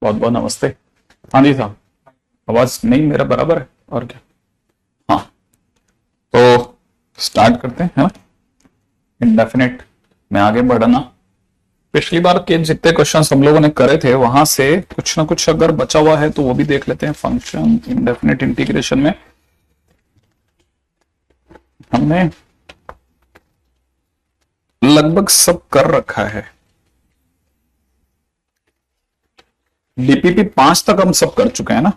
बहुत बहुत नमस्ते। हाँ जी साहब, आवाज नहीं मेरा बराबर है और क्या। हाँ, तो स्टार्ट करते हैं, है ना। इंडेफिनेट में आगे बढ़ना। पिछली बार के जितने क्वेश्चंस हम लोगों ने करे थे वहां से कुछ ना कुछ अगर बचा हुआ है तो वो भी देख लेते हैं। फंक्शन इंडेफिनेट इंटीग्रेशन में हमने लगभग सब कर रखा है। डीपीपी 5 तक हम सब कर चुके हैं ना।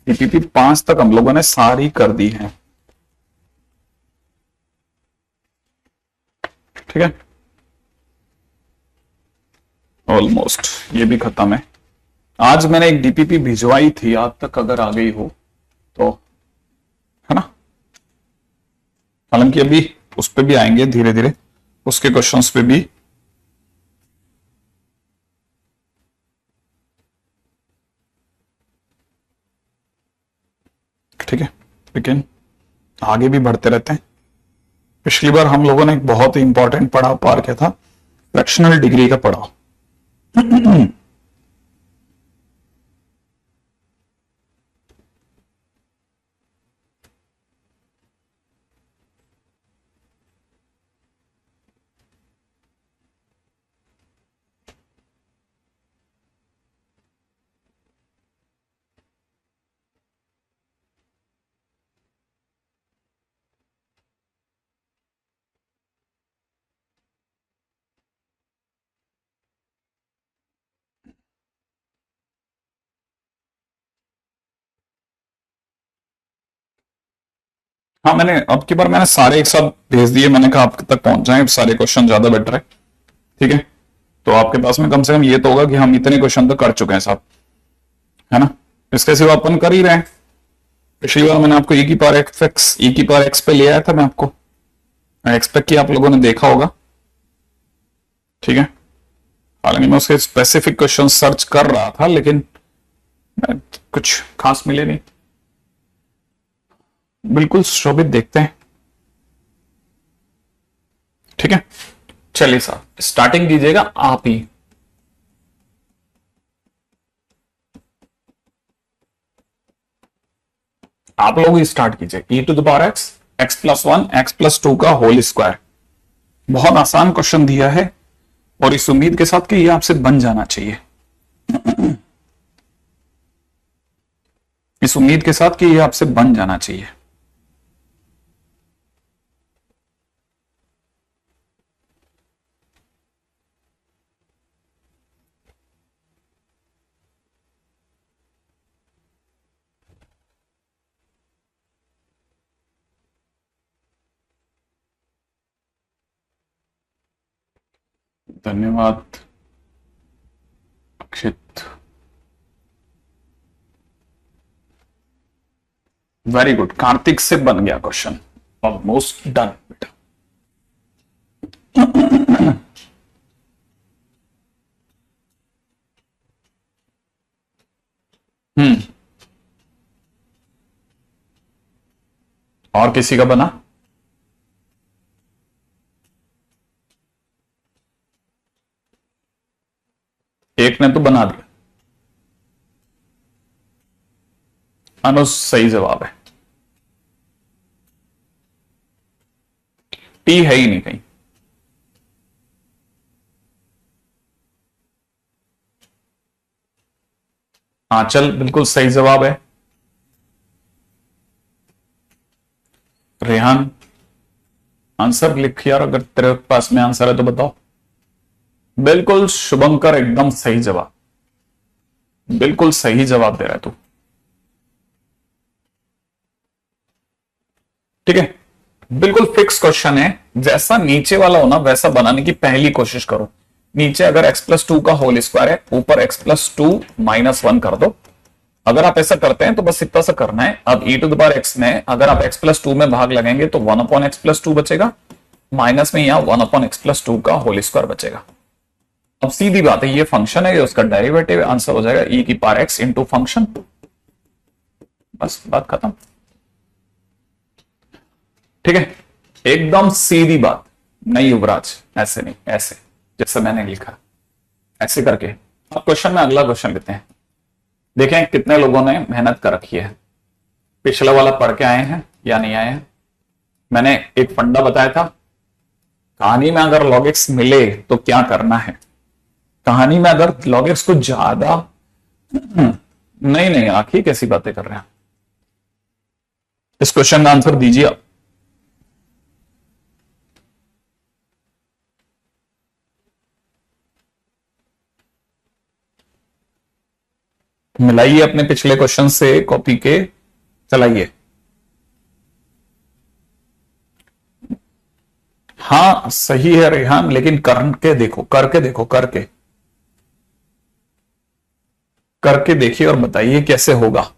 डीपीपी 5 तक हम लोगों ने सारी कर दी है, ठीक है। ऑलमोस्ट ये भी खत्म है। आज मैंने एक डीपीपी भिजवाई थी, आज तक अगर आ गई हो तो, है ना। हालांकि अभी उस पे भी आएंगे धीरे धीरे, उसके क्वेश्चंस पे भी। ठीक है, लेकिन आगे भी बढ़ते रहते हैं। पिछली बार हम लोगों ने एक बहुत ही इंपॉर्टेंट पड़ाव पार किया था, फ्रैक्शनल डिग्री का पड़ाव। हाँ, मैंने अब की बार मैंने सारे एक साथ भेज दिए। मैंने कहा आप तक पहुंच जाएं, सारे क्वेश्चन ज्यादा बेटर है, ठीक है। तो आपके पास में कम से कम ये तो होगा कि हम इतने क्वेश्चन तो कर चुके हैं साहब, है ना। इसके सिवा अपन कर ही रहे हैं। पिछली बार मैंने आपको e की पावर एक्स e की पावर एक्स पे ले आया था मैं आपको, एक्सपेक्ट किया आप लोगों ने देखा होगा, ठीक है। हालांकि मैं उसके स्पेसिफिक क्वेश्चन सर्च कर रहा था लेकिन कुछ खास मिले नहीं। बिल्कुल शोभित, देखते हैं, ठीक है। चलिए साहब, स्टार्टिंग दीजिएगा आप ही। आप लोग ही स्टार्ट कीजिए। e to the power x, x+1 x+2 का होल स्क्वायर। बहुत आसान क्वेश्चन दिया है और इस उम्मीद के साथ कि ये आपसे बन जाना चाहिए। इस उम्मीद के साथ कि ये आपसे बन जाना चाहिए। धन्यवाद अक्षित, वेरी गुड। कार्तिक से बन गया क्वेश्चन, ऑलमोस्ट डन बेटा। और किसी का बना? एक ने तो बना दिया। अनुज सही जवाब है। टी है ही नहीं कहीं। आंचल बिल्कुल सही जवाब है। रेहान आंसर लिख यार, अगर तेरे पास में आंसर है तो बताओ। बिल्कुल शुभंकर एकदम सही जवाब, बिल्कुल सही जवाब दे रहा है तू, ठीक है। बिल्कुल फिक्स क्वेश्चन है। जैसा नीचे वाला हो ना वैसा बनाने की पहली कोशिश करो। नीचे अगर x+2 का होल स्क्वायर है, ऊपर x+2 -1 कर दो। अगर आप ऐसा करते हैं तो बस इतना सा करना है। अब e to the power x में अगर आप x+2 में भाग लगाएंगे तो 1/x+2 बचेगा, माइनस में यहां 1/x+2 का होल स्क्वायर बचेगा। अब सीधी बात है, ये फंक्शन है, ये उसका डेरिवेटिव, आंसर हो जाएगा e की पावर x इंटू फंक्शन। बस बात खत्म, ठीक है। एकदम सीधी बात। नहीं युवराज, ऐसे नहीं, ऐसे जैसे मैंने लिखा, ऐसे करके अब क्वेश्चन में अगला क्वेश्चन लेते हैं। देखें कितने लोगों ने मेहनत कर रखी है, पिछला वाला पढ़ के आए हैं या नहीं आए हैं। मैंने एक फंडा बताया था, कहानी में अगर log x मिले तो क्या करना है। कहानी में अगर log x को ज्यादा नहीं नहीं आखिर कैसी बातें कर रहे हैं। इस क्वेश्चन का आंसर दीजिए आप। मिलाइए अपने पिछले क्वेश्चन से कॉपी के, चलाइए। हाँ सही है रेहान, लेकिन करके देखो, करके देखो, करके देखिए और बताइए कैसे होगा।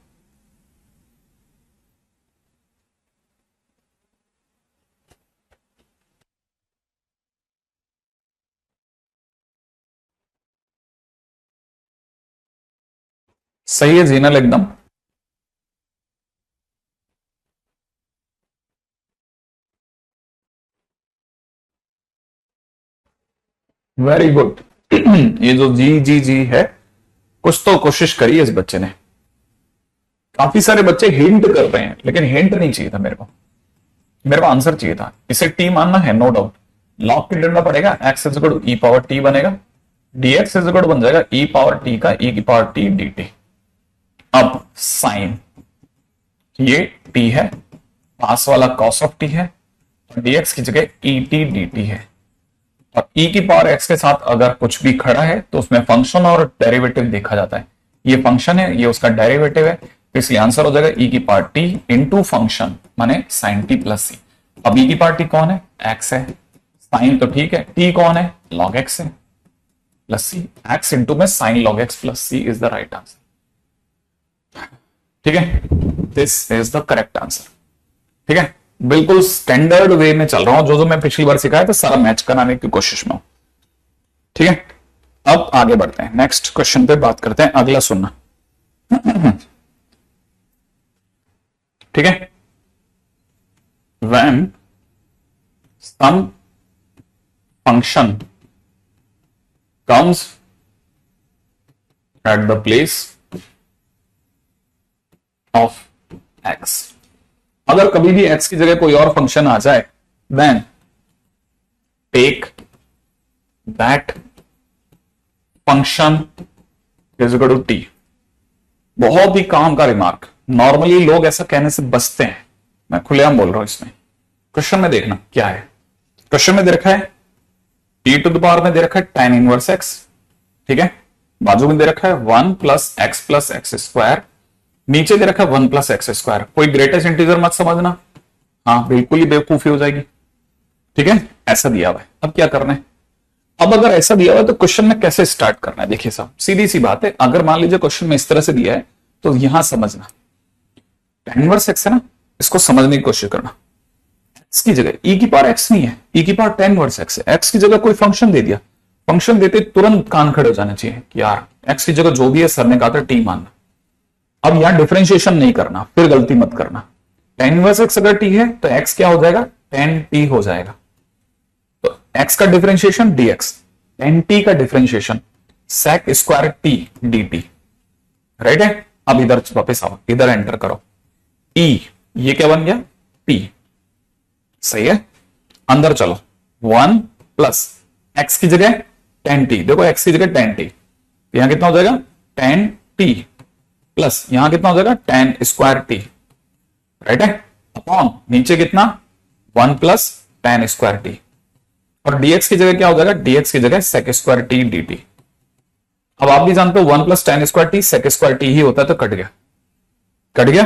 सही है जीनल एकदम। Very good. ये जो जी जी जी है, कुछ तो कोशिश करी है इस बच्चे ने। काफी सारे बच्चे हिंट कर रहे हैं, लेकिन हिंट नहीं चाहिए था मेरे को आंसर चाहिए था। इसे टी मानना है, नो डाउट। लॉग के डंडा पड़ेगा, x is equal to e power t बनेगा, डीएक्स इज इक्वल टू बन जाएगा ई पावर टी का ई की पावर टी डी टी। अब साइन, ये टी है, पास वाला कॉस ऑफ टी है, और डीएक्स की जगह ई टी डी टी है। और e की पावर x के साथ अगर कुछ भी खड़ा है तो उसमें फंक्शन और डेरिवेटिव देखा जाता है। ये फंक्शन है, ये उसका डेरिवेटिव है, तो इसलिए आंसर हो जाएगा e की पावर t इंटू फंक्शन माने साइन टी प्लस सी। अब e की पावर t कौन है? x है। साइन तो ठीक है, t कौन है? log x है प्लस सी। x इंटू में sine log x plus C is the right answer. ठीक है, this is the correct answer. ठीक है, बिल्कुल स्टैंडर्ड वे में चल रहा हूं, जो मैं पिछली बार सिखाया था सारा मैच कराने की कोशिश में हूं। ठीक है, अब आगे बढ़ते हैं, नेक्स्ट क्वेश्चन पे बात करते हैं। अगला सुनना। ठीक है, when some function comes at the place of x, अगर कभी भी x की जगह कोई और फंक्शन आ जाए, then take that function is equal to t। बहुत ही काम का रिमार्क, नॉर्मली लोग ऐसा कहने से बचते हैं, मैं खुलेआम बोल रहा हूं। इसमें क्वेश्चन में देखना क्या है। क्वेश्चन में दे रखा है t टू द पावर में दे रखा है tan इनवर्स x। ठीक है, बाजू में दे रखा है 1 प्लस एक्स स्क्वायर, नीचे दे रखा है 1 प्लस एक्स स्क्वायर। कोई ग्रेटेस्ट इंटीजर मत समझना, हाँ बिल्कुल ही बेवकूफी हो जाएगी। ठीक है, ऐसा दिया हुआ है। अब क्या करना है? अब अगर ऐसा दिया हुआ है तो क्वेश्चन में कैसे स्टार्ट करना है? देखिए साहब, सीधी सी बात है। अगर मान लीजिए क्वेश्चन में इस तरह से दिया है तो यहां समझना, tan इनवर्स x है ना, इसको समझने की कोशिश करना। x की जगह e की पावर x नहीं है, e की पावर tan इनवर्स x है। x की जगह कोई फंक्शन दे दिया, फंक्शन देते तुरंत कान खड़े हो जाने चाहिए कि यार x की जगह जो भी है सर ने कहा था t मानना। अब यहां डिफरेंशिएशन नहीं करना, फिर गलती मत करना। tan इनवर्स x अगर t है तो x क्या हो जाएगा? tan t हो जाएगा। तो x का डिफरेंशिएशन dx, tan t का differentiation sec square t dt। Right है। अब इधर वापस आओ, इधर एंटर करो, e ये क्या बन गया? t। सही है, अंदर चलो, 1 प्लस x की जगह tan t, देखो x की जगह tan t, यहां कितना हो जाएगा? tan t प्लस यहां कितना हो जाएगा? tan square t। राइट है, अपॉन नीचे कितना? 1 प्लस tan स्क्वायर t, और dx की जगह क्या हो जाएगा? dx की जगह sec स्क्वायर t dt। अब आप भी जानते हो 1 plus tan square t sec square t ही होता है, तो कट गया। कट गया,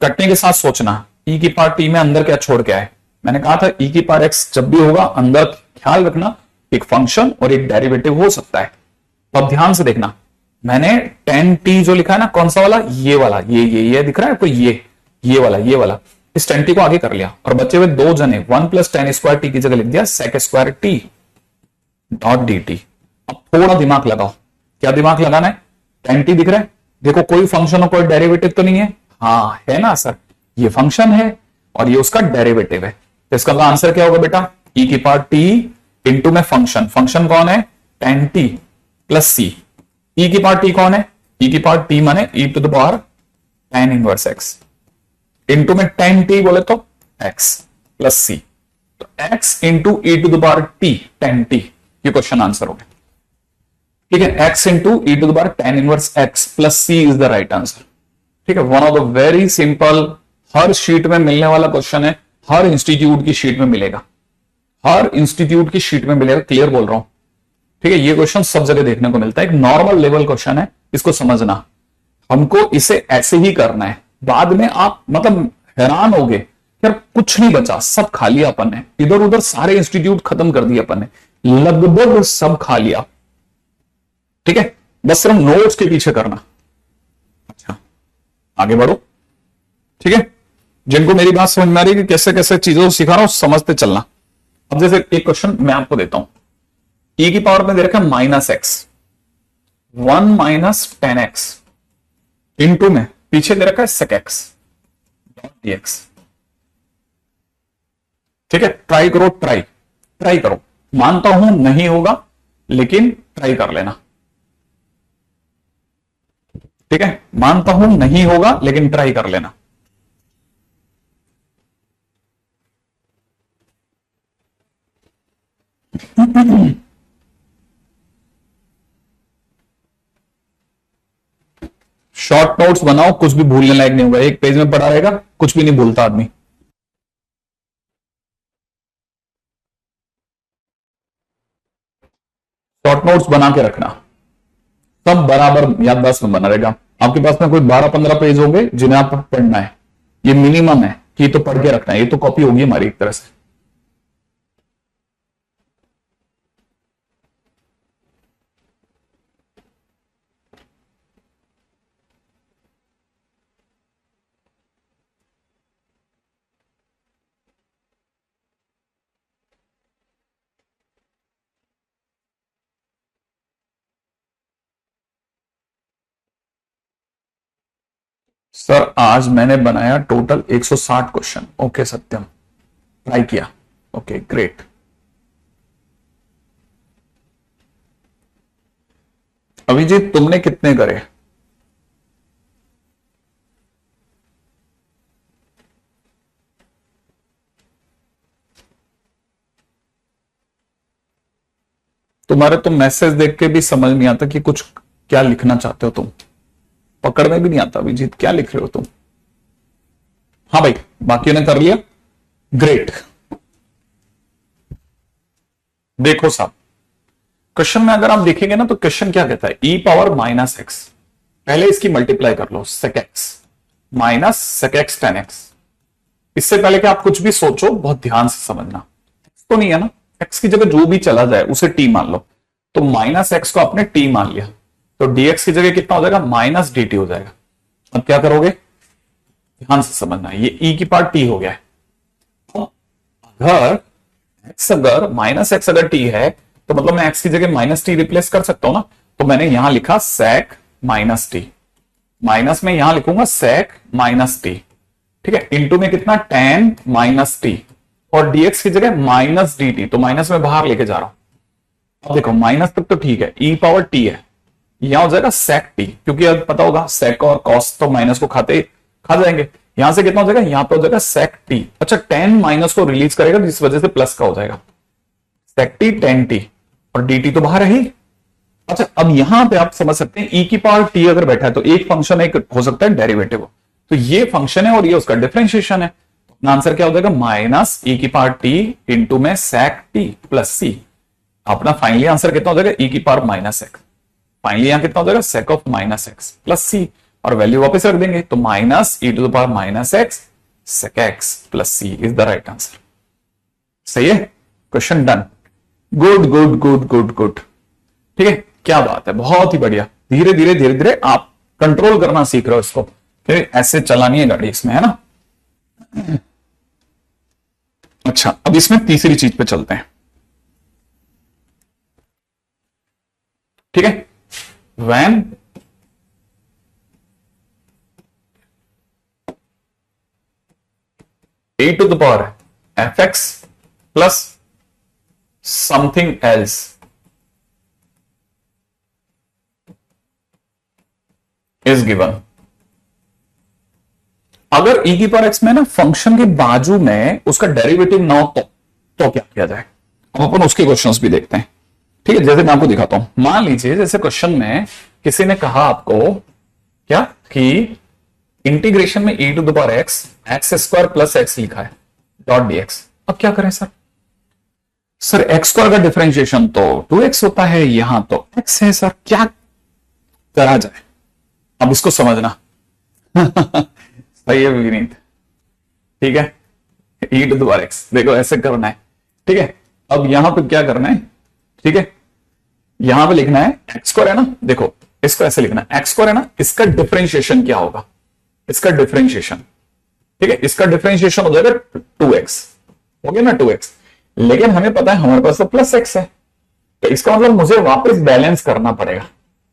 कटने के साथ सोचना e की पावर t में अंदर क्या छोड़ के आए। मैंने कहा था e की पावर x जब भी होगा अंदर ख्याल रखना एक फंक्शन और एक डेरिवेटिव हो सकता है। तो अब ध्यान से देखना, मैंने tan t जो लिखा है ना, कौन सा वाला? ये वाला, ये दिख रहा है आपको? ये वाला इस tan t को आगे कर लिया, और बचे हुए दो जने 1 प्लस tan स्क्वायर t की जगह लिख दिया sec square t dot dt। अब थोड़ा दिमाग लगाओ, क्या दिमाग लगाना है? tan t दिख रहा है, देखो कोई फंक्शन और कोई डेरिवेटिव तो नहीं है? हाँ है ना सर, ये फंक्शन है और ये उसका डेरिवेटिव है। तो इसका आंसर क्या होगा बेटा? e की पावर t इंटू में फंक्शन, फंक्शन कौन है? tan t प्लस c ई की पावर टी कौन है? ई की पावर टी माने e to the power tan inverse x, into में tan t बोले तो x प्लस c, तो x into e to the power t tan t, ये क्वेश्चन आंसर हो गया। ठीक है, x into e to the power tan inverse x plus c is the right answer. ठीक है, one of the very simple, हर sheet में मिलने वाला क्वेश्चन है, हर इंस्टीट्यूट की शीट में मिलेगा, हर इंस्टीट्यूट की शीट में मिलेगा, क्लियर बोल रहा हूं। ठीक है, ये क्वेश्चन सब जगह देखने को मिलता है, एक नॉर्मल लेवल क्वेश्चन है, इसको समझना। हमको इसे ऐसे ही करना है, बाद में आप मतलब हैरान होगे यार कुछ नहीं बचा, सब खा लिया अपन ने, इधर उधर सारे इंस्टीट्यूट खत्म कर दिए अपन ने, लगभग सब खा लिया। ठीक है, बस सिर्फ नोट्स के पीछे करना। अच्छा, आगे बढ़ो। ठीक है, जिनको मेरी बात समझ में आ रही है कि कैसे कैसे चीजों को सिखा रहा हूं, समझते चलना। अब जैसे एक क्वेश्चन मैं आपको देता हूं, ई की पावर में दे रखा है minus x, 1 minus 10x, into में पीछे दे रखा है sec x dx। ठीक है, ट्राई करो, ट्राई करो, मानता हूं नहीं होगा लेकिन ट्राई कर लेना। ठीक है, मानता हूं नहीं होगा लेकिन ट्राई कर लेना। शॉर्ट नोट्स बनाओ, कुछ भी भूलने लायक नहीं होगा, एक पेज में पढ़ा रहेगा, कुछ भी नहीं भूलता आदमी। शॉर्ट नोट्स बना के रखना, सब बराबर याददाश्त में बना रहेगा। आपके पास में कोई 12-15 पेज होंगे जिन्हें आप पढ़ना है, ये मिनिमम है कि तो पढ़ के रखना है, ये तो कॉपी होगी हमारी एक तरह से। सर आज मैंने बनाया टोटल 160 क्वेश्चन। ओके सत्यम, ट्राई किया, ओके ग्रेट। अभिजीत तुमने कितने करे? तुम्हारे तो मैसेज देख के भी समझ नहीं आता कि कुछ क्या लिखना चाहते हो तुम, पकड़ में भी नहीं आता अभिजीत क्या लिख रहे हो तुम। हाँ भाई, बाकी ने कर लिया, ग्रेट। देखो साहब, क्वेश्चन में अगर आप देखेंगे ना तो क्वेश्चन क्या कहता है, ई पावर माइनस एक्स, पहले इसकी मल्टीप्लाई कर लो sec x minus sec x tan x। इससे पहले कि आप कुछ भी सोचो बहुत ध्यान से समझना, x तो नहीं है ना, x की जगह जो भी चला जाए उसे t मान लो, तो माइनस एक्स को आपने t मान लिया, तो dx की जगह कितना हो जाएगा, माइनस dt हो जाएगा। अब क्या करोगे, ध्यान से समझना, ये e की पावर t हो गया है। अगर x अगर माइनस एक्स अगर t है तो मतलब मैं x की जगह माइनस टी रिप्लेस कर सकता हूं ना, तो मैंने यहां लिखा sec माइनस टी, माइनस में यहां लिखूंगा sec माइनस टी। ठीक है, इंटू में कितना tan माइनस टी, और dx की जगह माइनस डी टी, तो माइनस में बाहर लेके जा रहा हूं। अब देखो माइनस तक तो ठीक है, e पावर t है, यहां हो जाएगा sec t, क्योंकि अब पता होगा sec और cos तो माइनस को खा जाएंगे। यहां से कितना हो जाएगा, यहां पे हो जाएगा sec t। अच्छा, tan माइनस को रिलीज करेगा जिस वजह से प्लस का हो जाएगा sec t tan t, और dt तो बाहर है ही। अच्छा, अब यहां पे आप समझ सकते हैं e की पावर t अगर बैठा है तो एक फंक्शन एक हो सकता है डेरिवेटिव, तो ये फंक्शन है और ये उसका डिफरेंशिएशन है। अपना आंसर क्या हो जाएगा, माइनस e की पावर t इंटू में sec t प्लस c। अपना फाइनली आंसर कितना हो जाएगा, e की पावर माइनस एक्स, फाइनली यहां कितना हो जाएगा sec of minus x plus c, और वैल्यू वापस रख देंगे तो minus e to the power minus x sec x plus c is the right answer. सही है, question done, good good good good good. ठीक है, क्या बात है, बहुत ही बढ़िया। धीरे धीरे आप कंट्रोल करना सीख रहे हो इसको, फिर ऐसे चलानी है गाड़ी इसमें, है ना। अच्छा, अब इसमें तीसरी चीज पे चलते हैं। ठीक है, when a to the power fx plus something else is given. अगर e की पावर एक्स में ना फंक्शन के बाजू में उसका डेरिवेटिव ना हो तो क्या किया जाए? अब अपन उसके क्वेश्चंस भी देखते हैं। ठीक है, जैसे मैं आपको दिखाता हूं। मान लीजिए जैसे क्वेश्चन में किसी ने कहा आपको क्या कि इंटीग्रेशन में e to the power x x square plus x लिखा है डॉट डीएक्स। अब क्या करें सर? सर एक्स स्क्वायर का डिफरेंशिएशन तो 2x होता है, यहां तो x है सर, क्या करा जाए? अब इसको समझना। सही है विनीत, ठीक है। e to the power x देखो ऐसे करना है, ठीक है। अब यहां पे क्या करना है, ठीक है, यहां पे लिखना है एक्स स्क्वायर है ना, देखो इसको ऐसे लिखना है एक्स स्क्वायर है ना, इसका डिफरेंशिएशन क्या होगा? इसका डिफरेंशिएशन, ठीक है, इसका डिफरेंशिएशन हो जाएगा 2x, हो गया ना 2x। लेकिन हमें पता है हमारे पास तो प्लस एक्स है, तो इसका मतलब मुझे वापस बैलेंस करना पड़ेगा।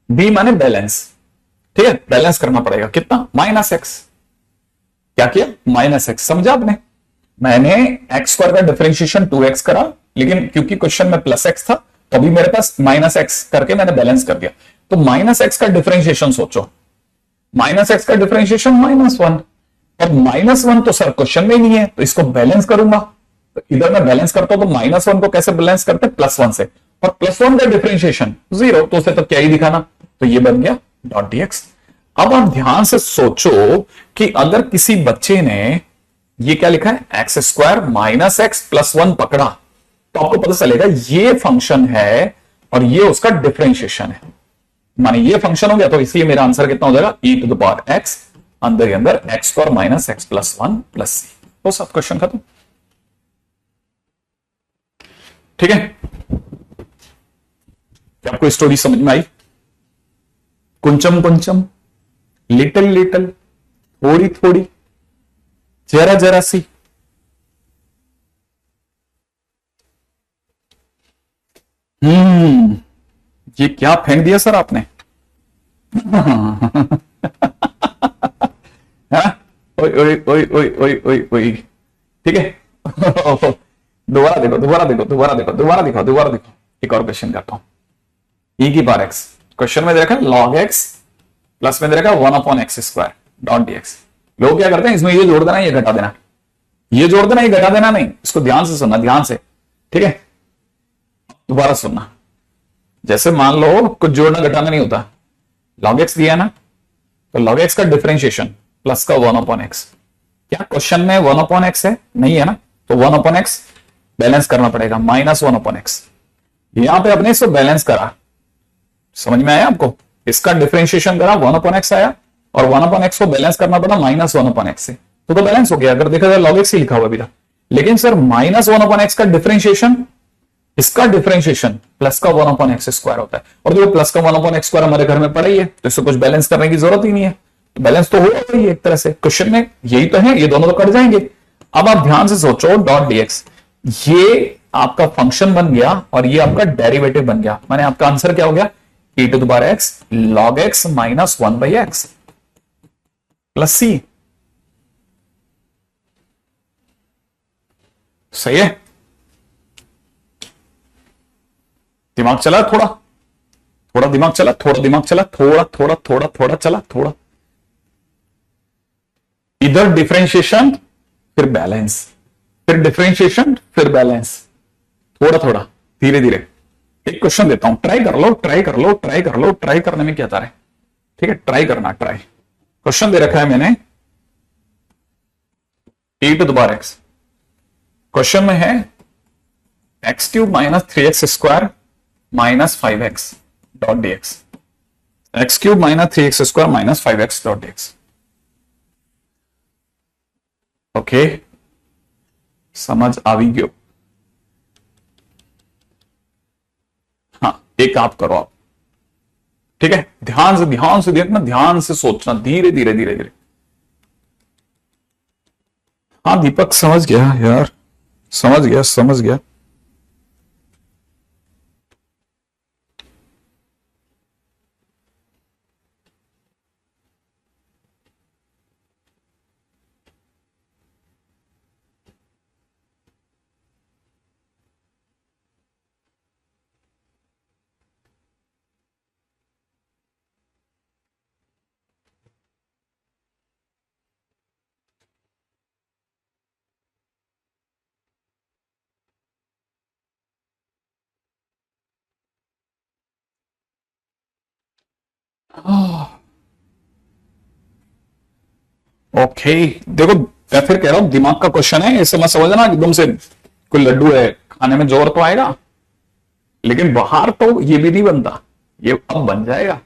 b माने बैलेंस, ठीक है, बैलेंस करना पड़ेगा कितना? Minus x. क्या किया? Minus x. समझा आपने? मैंने एक्स स्क्वायर का डिफरेंशिएशन 2x करा, लेकिन क्योंकि क्वेश्चन में प्लस एक्स था तो अभी मेरे पास माइनस एक्स करके मैंने बैलेंस कर दिया। तो माइनस एक्स का डिफरेंशिएशन सोचो, माइनस एक्स का डिफरेंशिएशन -1, और -1 तो सर क्वेश्चन में ही नहीं है, तो इसको बैलेंस करूंगा। तो इधर मैं बैलेंस करता हूं तो -1 को कैसे बैलेंस करते हैं? +1 से, और +1 का डिफरेंशिएशन 0, तो उसे तो क्या ही दिखाना, तो ये बन गया डॉट डीएक्स। अब आप ध्यान से सोचो कि अगर किसी बच्चे ने ये क्या लिखा है x square minus x plus 1 पकड़ा, तो आपको पता चलेगा ये फंक्शन है और ये उसका डिफरेंशिएशन है। माने ये फंक्शन हो गया, तो इसलिए मेरा आंसर कितना हो जाएगा? e to the power x अंदर ही अंदर x square minus x plus 1 plus c. तो सब क्वेश्चन खत्म, ठीक है। क्या आपको स्टोरी समझ में आई? कुंचम कुंचम, लिटिल लिटिल, थोड़ी थोड़ी, जरा जरा सी। ये क्या फेंक दिया सर आपने? हाँ? ओए ओए ओए ओए ओए ओए ओए, ठीक है। दोबारा देखो दोबारा देखो दोबारा देखो दोबारा दिखाओ दोबारा दिखाओ। एक और क्वेश्चन करता हूं। e की पावर एक्स, क्वेश्चन में दे रखा है log x प्लस में दे रखा है 1/x स्क्वायर डॉट डीएक्स। लोग क्या करते हैं, इसमें ये जोड़ देना ये घटा देना, ये जोड़ देना ये घटा देना, नहीं, इसको ध्यान से सुनना, ध्यान से, ठीक है। दोबारा सुनना। जैसे मान लो कुछ जोड़ना घटाना नहीं होता, log x दिया ना, तो log x का डिफरेंशिएशन प्लस का 1/x। क्या क्वेश्चन में 1/x है? नहीं है ना, तो 1/x बैलेंस करना पड़ेगा, -1/x। यहां पे अपने इसको बैलेंस करा, समझ में आया आपको? इसका डिफरेंशिएशन करा 1/x आया, और 1/x को बैलेंस करना पड़ा -1/x से, तो बैलेंस हो गया। अगर देखा जाए log x ही लिखा हुआ अभी था, लेकिन सर -1/x का डिफरेंशिएशन, इसका डिफरेंशिएशन प्लस का 1/x स्क्वायर होता है, और जो प्लस का 1/x स्क्वायर हमारे घर में पड़ा ही है, तो इससे कुछ बैलेंस करने की जरूरत ही नहीं है, तो बैलेंस तो हो रहा है एक तरह से। क्वेश्चन में यही तो है, ये दोनों तो कट जाएंगे। अब आप ध्यान से सोचो, डॉट डीएक्स, ये आपका फंक्शन बन गया और ये आपका डेरिवेटिव बन गया, माने आपका आंसर क्या हो गया? e to the power x log x minus 1/x plus c. सही है? दिमाग चला थोड़ा, थोड़ा दिमाग चला, थोड़ा दिमाग चला, थोड़ा थोड़ा थोड़ा थोड़ा चला, थोड़ा। इधर डिफरेंशिएशन फिर बैलेंस, फिर डिफरेंशिएशन फिर बैलेंस, थोड़ा थोड़ा धीरे धीरे। एक क्वेश्चन देता हूं, ट्राई कर लो ट्राई कर लो ट्राई कर लो, ट्राई करने में क्या जा रहा है, ठीक है, ट्राई करना, ट्राई। क्वेश्चन दे रखा है मैंने e to the power x, question में है x³ minus 3x square minus 5x dot dx, x³ minus 3x square minus 5x dot dx. Okay, समझ आ गई? हाँ, एक आप करो आप, ठीक है, ध्यान से देखना, ध्यान से सोचना, धीरे धीरे धीरे धीरे। हाँ दीपक समझ गया यार, समझ गया समझ गया। ओके, देखो मैं फिर कह रहा हूं दिमाग का क्वेश्चन है, इसे मत समझना एकदम से कोई लड्डू है खाने में जोर तो आएगा, लेकिन बाहर तो ये भी नहीं बनता, ये अब बन जाएगा।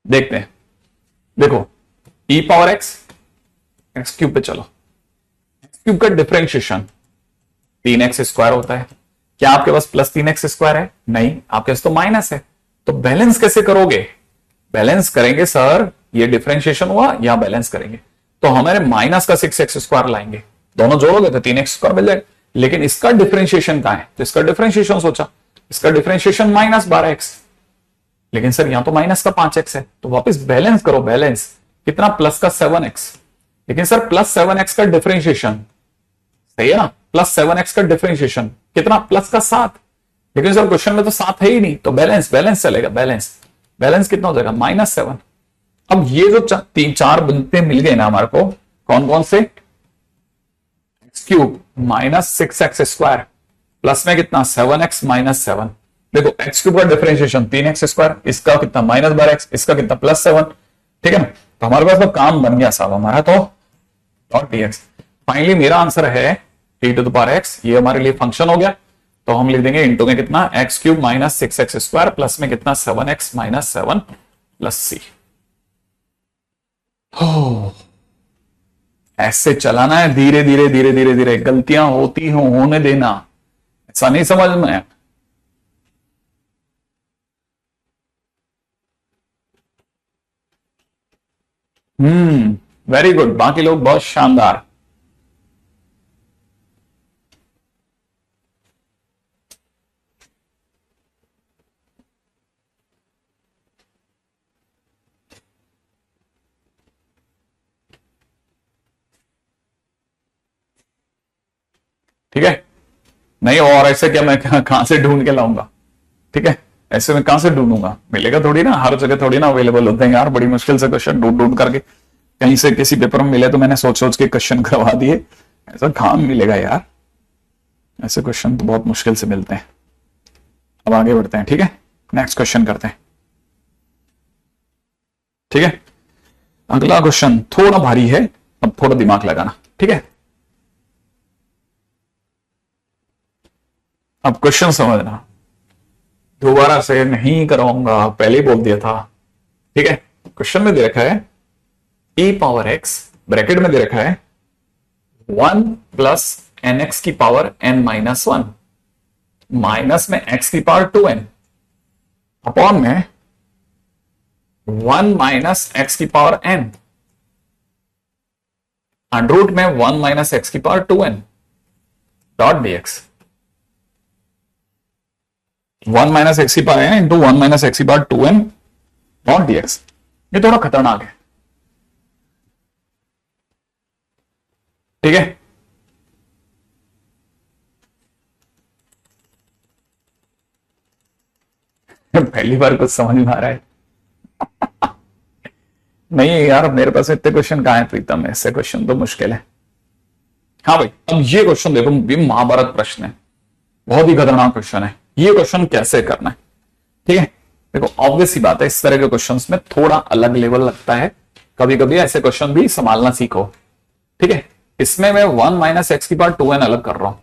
देखते हैं, देखो ई पावर एक्स, एक्स क्यूब पे चलो, एक्स क्यूब का डिफरेंशिएशन 3x² होता है। क्या आपके पास +3x² है? नहीं, आपके पास तो माइनस है। तो बैलेंस कैसे करोगे? बैलेंस करेंगे सर, ये डिफरेंशिएशन हुआ, यहां बैलेंस करेंगे तो हमारे माइनस का 6x² लाएंगे, दोनों जोड़ोगे तो 3x² मिल जाएगा। लेकिन इसका डिफरेंशिएशन कहां है? तो इसका डिफरेंशिएशन सोचा, इसका डिफरेंशिएशन -12x, लेकिन सर यहां तो माइनस का 5x है, तो वापस बैलेंस करो, बैलेंस कितना? प्लस का 7x। लेकिन सर +7x का डिफरेंशिएशन सही है ना, +7x का डिफरेंशिएशन कितना? प्लस का 7। लेकिन सर क्वेश्चन में तो 7 है ही नहीं, तो बैलेंस, बैलेंस चलेगा, बैलेंस, बैलेंस कितना हो जाएगा? -7। अब ये जो तीन चार बनते मिल गए ना हमारे को, कौन कौन से? x³ -6x² प्लस में कितना? 7x -7। देखो x³ का डिफरेंशिएशन 3x², इसका कितना? -12x, इसका कितना? +7। ठीक है ना, तो हमारे पास तो काम बन गया साहब हमारा, तो डॉट dx। फाइनली मेरा आंसर है t⁻x, ये हमारे लिए फंक्शन हो गया। तो हम लिख देंगे इंटू में कितना? x³ -6x² प्लस में कितना? 7x -7 plus c। ऐसे चलाना है, धीरे धीरे धीरे धीरे धीरे, गलतियां होती हो होने देना, ऐसा नहीं समझ में। वेरी गुड, बाकी लोग बहुत शानदार। ठीक है, नहीं और ऐसे क्या मैं कहां से ढूंढ के लाऊंगा? ठीक है, ऐसे में कहां से ढूंढूंगा? मिलेगा थोड़ी ना, हर जगह थोड़ी ना अवेलेबल होते हैं यार, बड़ी मुश्किल से क्वेश्चन ढूंढ ढूंढ करके कहीं से किसी पेपर में मिले तो मैंने सोच सोच के क्वेश्चन करवा दिए, ऐसा कहां मिलेगा यार? ऐसे क्वेश्चन तो बहुत मुश्किल से मिलते हैं। अब आगे बढ़ते हैं, ठीक है, नेक्स्ट क्वेश्चन करते हैं। ठीक है, अगला क्वेश्चन थोड़ा भारी है, अब थोड़ा दिमाग लगाना, ठीक है। अब क्वेश्चन समझना, दोबारा से नहीं कराऊंगा, पहले ही बोल दिया था। ठीक है, क्वेश्चन में दे रखा है e पावर x, ब्रैकेट में दे रखा है 1 प्लस nx की पावर n-1, माइनस में x की पावर 2n, अपॉन में 1 माइनस एक्स की पावर n, अंडर में 1 माइनस एक्स की power 2n dot dx। 1 minus x की power n into 1 minus x की पावर 2n डॉट dx। ये थोड़ा खतरनाक है, ठीक है। पहली बार कुछ समझ में आ रहा है? नहीं यार, मेरे पास इतने क्वेश्चन कहां है प्रीतम, ऐसे क्वेश्चन तो मुश्किल है। हाँ भाई, अब ये क्वेश्चन देखो, ये महाभारत प्रश्न है, बहुत ही खतरनाक क्वेश्चन है। ये क्वेश्चन कैसे करना है, ठीक है। देखो ऑब्वियस सी बात है, इस तरह के क्वेश्चंस में थोड़ा अलग लेवल लगता है, कभी कभी ऐसे क्वेश्चन भी संभालना सीखो, ठीक है। इसमें मैं 1 माइनस एक्स की पावर 2n अलग कर रहा हूं,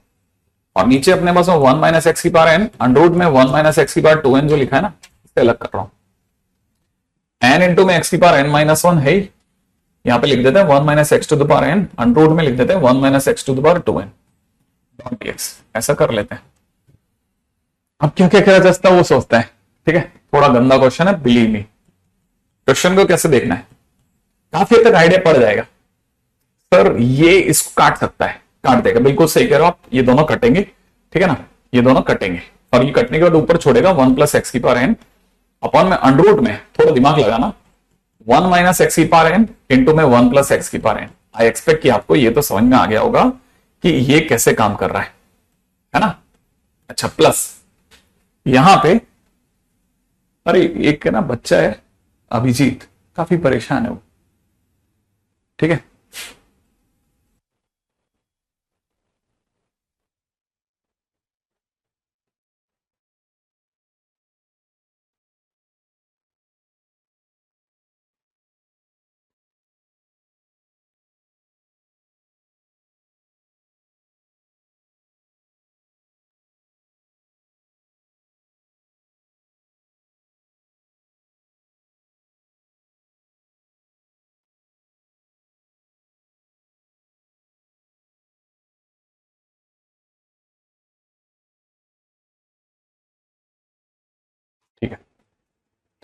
और नीचे अपने पास 1 माइनस एक्स की पावर n, अंडर में 1 माइनस एक्स की पावर 2n जो लिखा है ना, इसे अलग कर रहा हूं। n इंटू में एक्स की पावर n-1 है, यहां पे लिख देते हैं 1 minus x to the power n, under में लिख देते हैं 1 minus x to the power 2n dot dx। ऐसा कर लेते हैं। अब क्या क्या किया जा सकता है वो सोचते हैं, ठीक है। थोड़ा गंदा क्वेश्चन है, बिलीव मी। क्वेश्चन को कैसे देखना है, काफी हद तक आइडिया पड़ जाएगा। सर ये इसको काट सकता है, काट देगा, बिल्कुल सही कह रहे हो आप, ये दोनों कटेंगे, ठीक है ना, ये दोनों कटेंगे, और ये कटने के बाद ऊपर छोड़ेगा 1 प्लस एक्स की पावर n, अपॉन में अंडर में, थोड़ा दिमाग लगाना, 1 माइनस एक्स की पावर n इंटू में 1 प्लस एक्स की पावर n। आई एक्सपेक्ट कि आपको ये तो समझ में आ गया होगा कि ये कैसे काम कर रहा है ना। अच्छा, प्लस यहां पे, अरे एक ना बच्चा है अभिजीत, काफी परेशान है वो, ठीक है।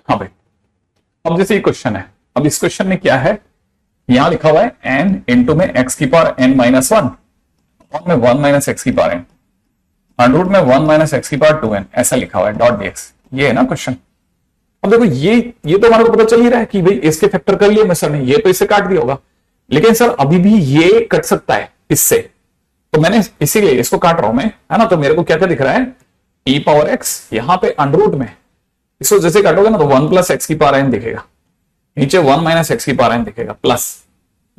हाँ भाई, अब जैसे ये क्वेश्चन है, अब इस क्वेश्चन में क्या है, यहां लिखा हुआ है n इंटू में x की पावर n माइनस वन और में 1 माइनस एक्स की पावर n, अंडर रूट में 1 माइनस एक्स की पावर 2n, ऐसा लिखा हुआ है डॉट dx। ये है ना क्वेश्चन। अब देखो ये तो हमारे को पता चल ही रहा है कि भाई इसके फैक्टर कर लिए मैं सर ने, ये तो इससे काट दिया होगा, लेकिन सर अभी भी ये कट सकता है इससे, तो मैंने इसीलिए इसको काट रहा हूं मैं, है ना। तो मेरे को क्या क्या दिख रहा है, e पावर x, यहां पे अंडर रूट में इसको जैसे काटोगे ना तो 1 प्लस एक्स की पावर n दिखेगा, नीचे 1 माइनस एक्स की पावर n दिखेगा, प्लस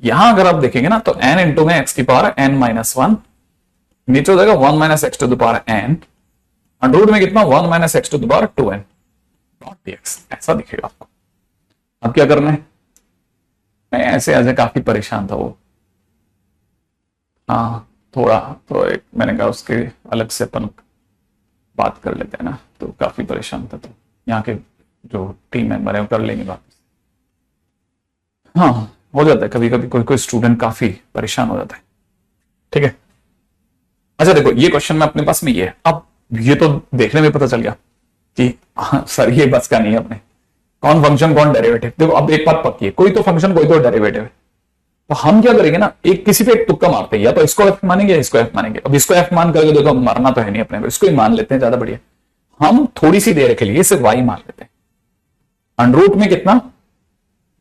यहां अगर आप देखेंगे ना तो n इंटू में x की पावर n माइनस वन, नीचे हो जाएगा 1 minus x to the power n, under root में कितना 1 minus x to the power 2n dot dx, ऐसा दिखेगा आपको। अब क्या करना है, मैं ऐसे काफी परेशान था वो, हाँ थोड़ा तो एक मैंने कहा उसके अलग से अपन बात कर लेते हैं ना, तो काफी परेशान था, तो यहाँ के जो टीम मेंबर है वो कर लेंगे बात। हाँ हो जाता है कभी कभी, कोई कोई स्टूडेंट काफी परेशान हो जाता है, ठीक है। अच्छा देखो ये क्वेश्चन में अपने पास में ये है, अब ये तो देखने में पता चल गया कि हाँ सर ये बस का नहीं है अपने, कौन फंक्शन कौन डेरिवेटिव। देखो अब एक बात पक्की है, कोई तो फंक्शन कोई तो डेरिवेटिव है, तो हम क्या करेंगे ना, एक किसी पे एक तुक्का मारते हैं, या तो इसको एफ मानेंगे या इसको एफ मानेंगे। अब इसको एफ मान करके देखो मारना तो है नहीं अपने को, इसको ही मान लेते हैं, ज्यादा बढ़िया। हम थोड़ी सी देर के लिए सिर्फ वाई मान लेते हैं, अंडर रूट में कितना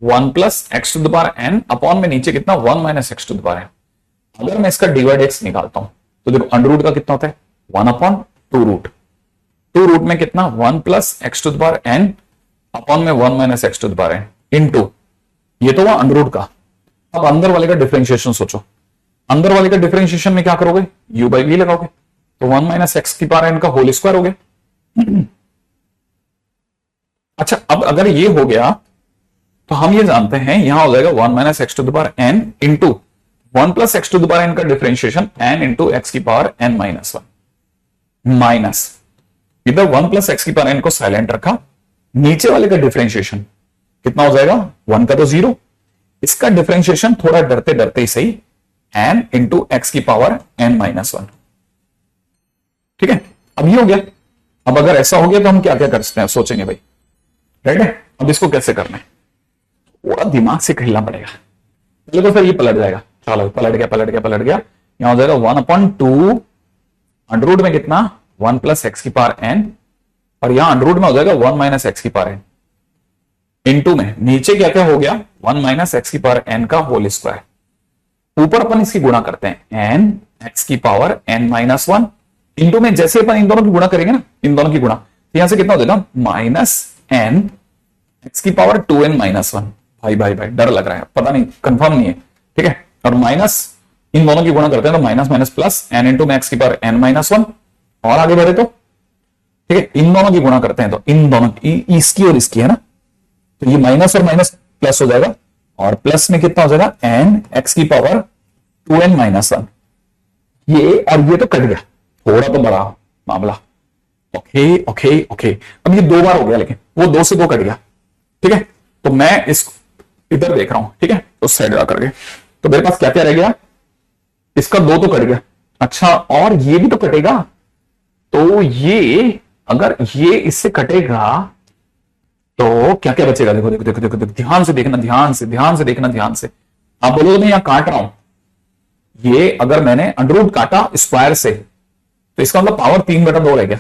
1 plus x to the power n upon में नीचे कितना 1 minus x to the power n। अगर मैं इसका डिवाइड एक्स निकालता हूं तो देखो अंडर रूट का कितना होता है 1 अपॉन 2 रूट, 2 रूट में कितना 1 plus x to the power n upon में 1 minus x to the power n into, ये तो हुआ अंडर रूट का। अब अंदर वाले का डिफरेंशिएशन सोचो, अंदर वाले का डिफरेंशिएशन में क्या करोगे, u बाई वी लगाओगे, तो 1 माइनस एक्स की पावर n का होल स्क्वायर हो गया। अच्छा अब अगर ये हो गया तो हम ये जानते हैं यहां हो जाएगा 1 minus x to the power n into 1 plus x to the power n का डिफरेंशिएशन n इंटू एक्स की power n minus one, minus इधर 1 प्लस एक्स की पावर n को साइलेंट रखा, नीचे वाले का डिफरेंशिएशन कितना हो जाएगा 1 का तो 0, इसका डिफरेंशिएशन थोड़ा डरते डरते ही सही n इंटू एक्स की पावर n माइनस वन, ठीक है। अब ये हो गया। अब अगर ऐसा हो गया तो हम क्या क्या कर सकते हैं, सोचेंगे भाई, राइट है। अब इसको कैसे करना है, थोड़ा दिमाग से खेलना पड़ेगा, चलो तो फिर ये पलट जाएगा, चलो पलट गया पलट गया पलट गया, यहां हो जाएगा 1 अपॉन 2 अंडर रूट में कितना 1 प्लस एक्स की पावर n, और यहां अंडर रूट में हो जाएगा 1 माइनस एक्स की पावर n इनटू में नीचे क्या क्या हो गया 1 माइनस एक्स की पावर n का होल स्क्वायर, ऊपर अपन इसकी गुणा करते हैं n एक्स की power n minus one into में जैसे अपन इन दोनों की गुणा करेंगे ना, इन दोनों की गुणा, तो यहां से कितना हो जाएगा माइनस n एक्स की पावर 2n माइनस वन। भाई भाई भाई डर लग रहा है, पता नहीं कंफर्म नहीं है, ठीक है। और माइनस इन दोनों की गुणा करते हैं तो minus minus plus n into में एक्स की पावर n माइनस वन, और आगे बढ़े तो ठीक है इन दोनों की गुणा करते हैं तो इन दोनों इसकी और इसकी है ना, तो ये माइनस और माइनस प्लस हो जाएगा, और प्लस में कितना हो जाएगा n एक्स की पावर 2n माइनस वन, ये और ये तो कट गया, थोड़ा तो बड़ा मामला, ओके ओके ओके। अब ये 2 बार हो गया, लेकिन वो 2 से 2 कट गया, ठीक है। तो मैं इस इधर देख रहा हूं, ठीक है, उस साइड जा करके, तो मेरे पास क्या क्या रह गया, इसका 2 तो कट गया, अच्छा और ये भी तो कटेगा, तो ये अगर ये इससे कटेगा तो क्या क्या बचेगा, देखो देखो देखो देखो, देखो ध्यान से देखना, ध्यान से देखना, ध्यान से। आप बोलोगे मैं यहां काट रहा हूं, ये अगर मैंने अंडर रूट काटा स्क्वायर से तो इसका मतलब पावर 3/2 रह गया।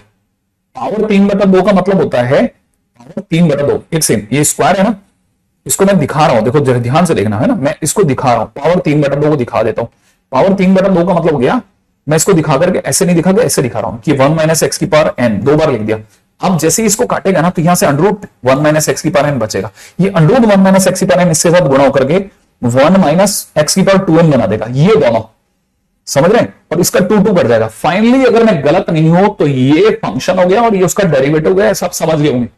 पावर 3/2 का मतलब होता है पावर 3/2, एक सेम ये स्क्वायर है ना, इसको मैं दिखा रहा हूं, देखो ध्यान से देखना है ना, मैं इसको दिखा रहा हूं, पावर 3/2 को दिखा देता हूं। पावर 3/2 का मतलब हो गया, मैं इसको दिखा करके ऐसे नहीं दिखा, ऐसे दिखा रहा हूं कि 1 माइनस एक्स की पावर n 2 बार लिख दिया। अब जैसे इसको काटेगा ना तो यहां से अंडर रूट 1 माइनस एक्स की पावर n बचेगा, ये अंडर रूट 1 माइनस एक्स की पावर n इसके साथ गुणा होकर के 1 माइनस एक्स की पावर 2n बना देगा, ये दोनों समझ रहे हैं, और इसका 2 बढ़ जाएगा। फाइनली अगर मैं गलत नहीं हूं तो ये फंक्शन हो गया और ये उसका डेरिवेटिव हो गया, सब समझ गए होंगे।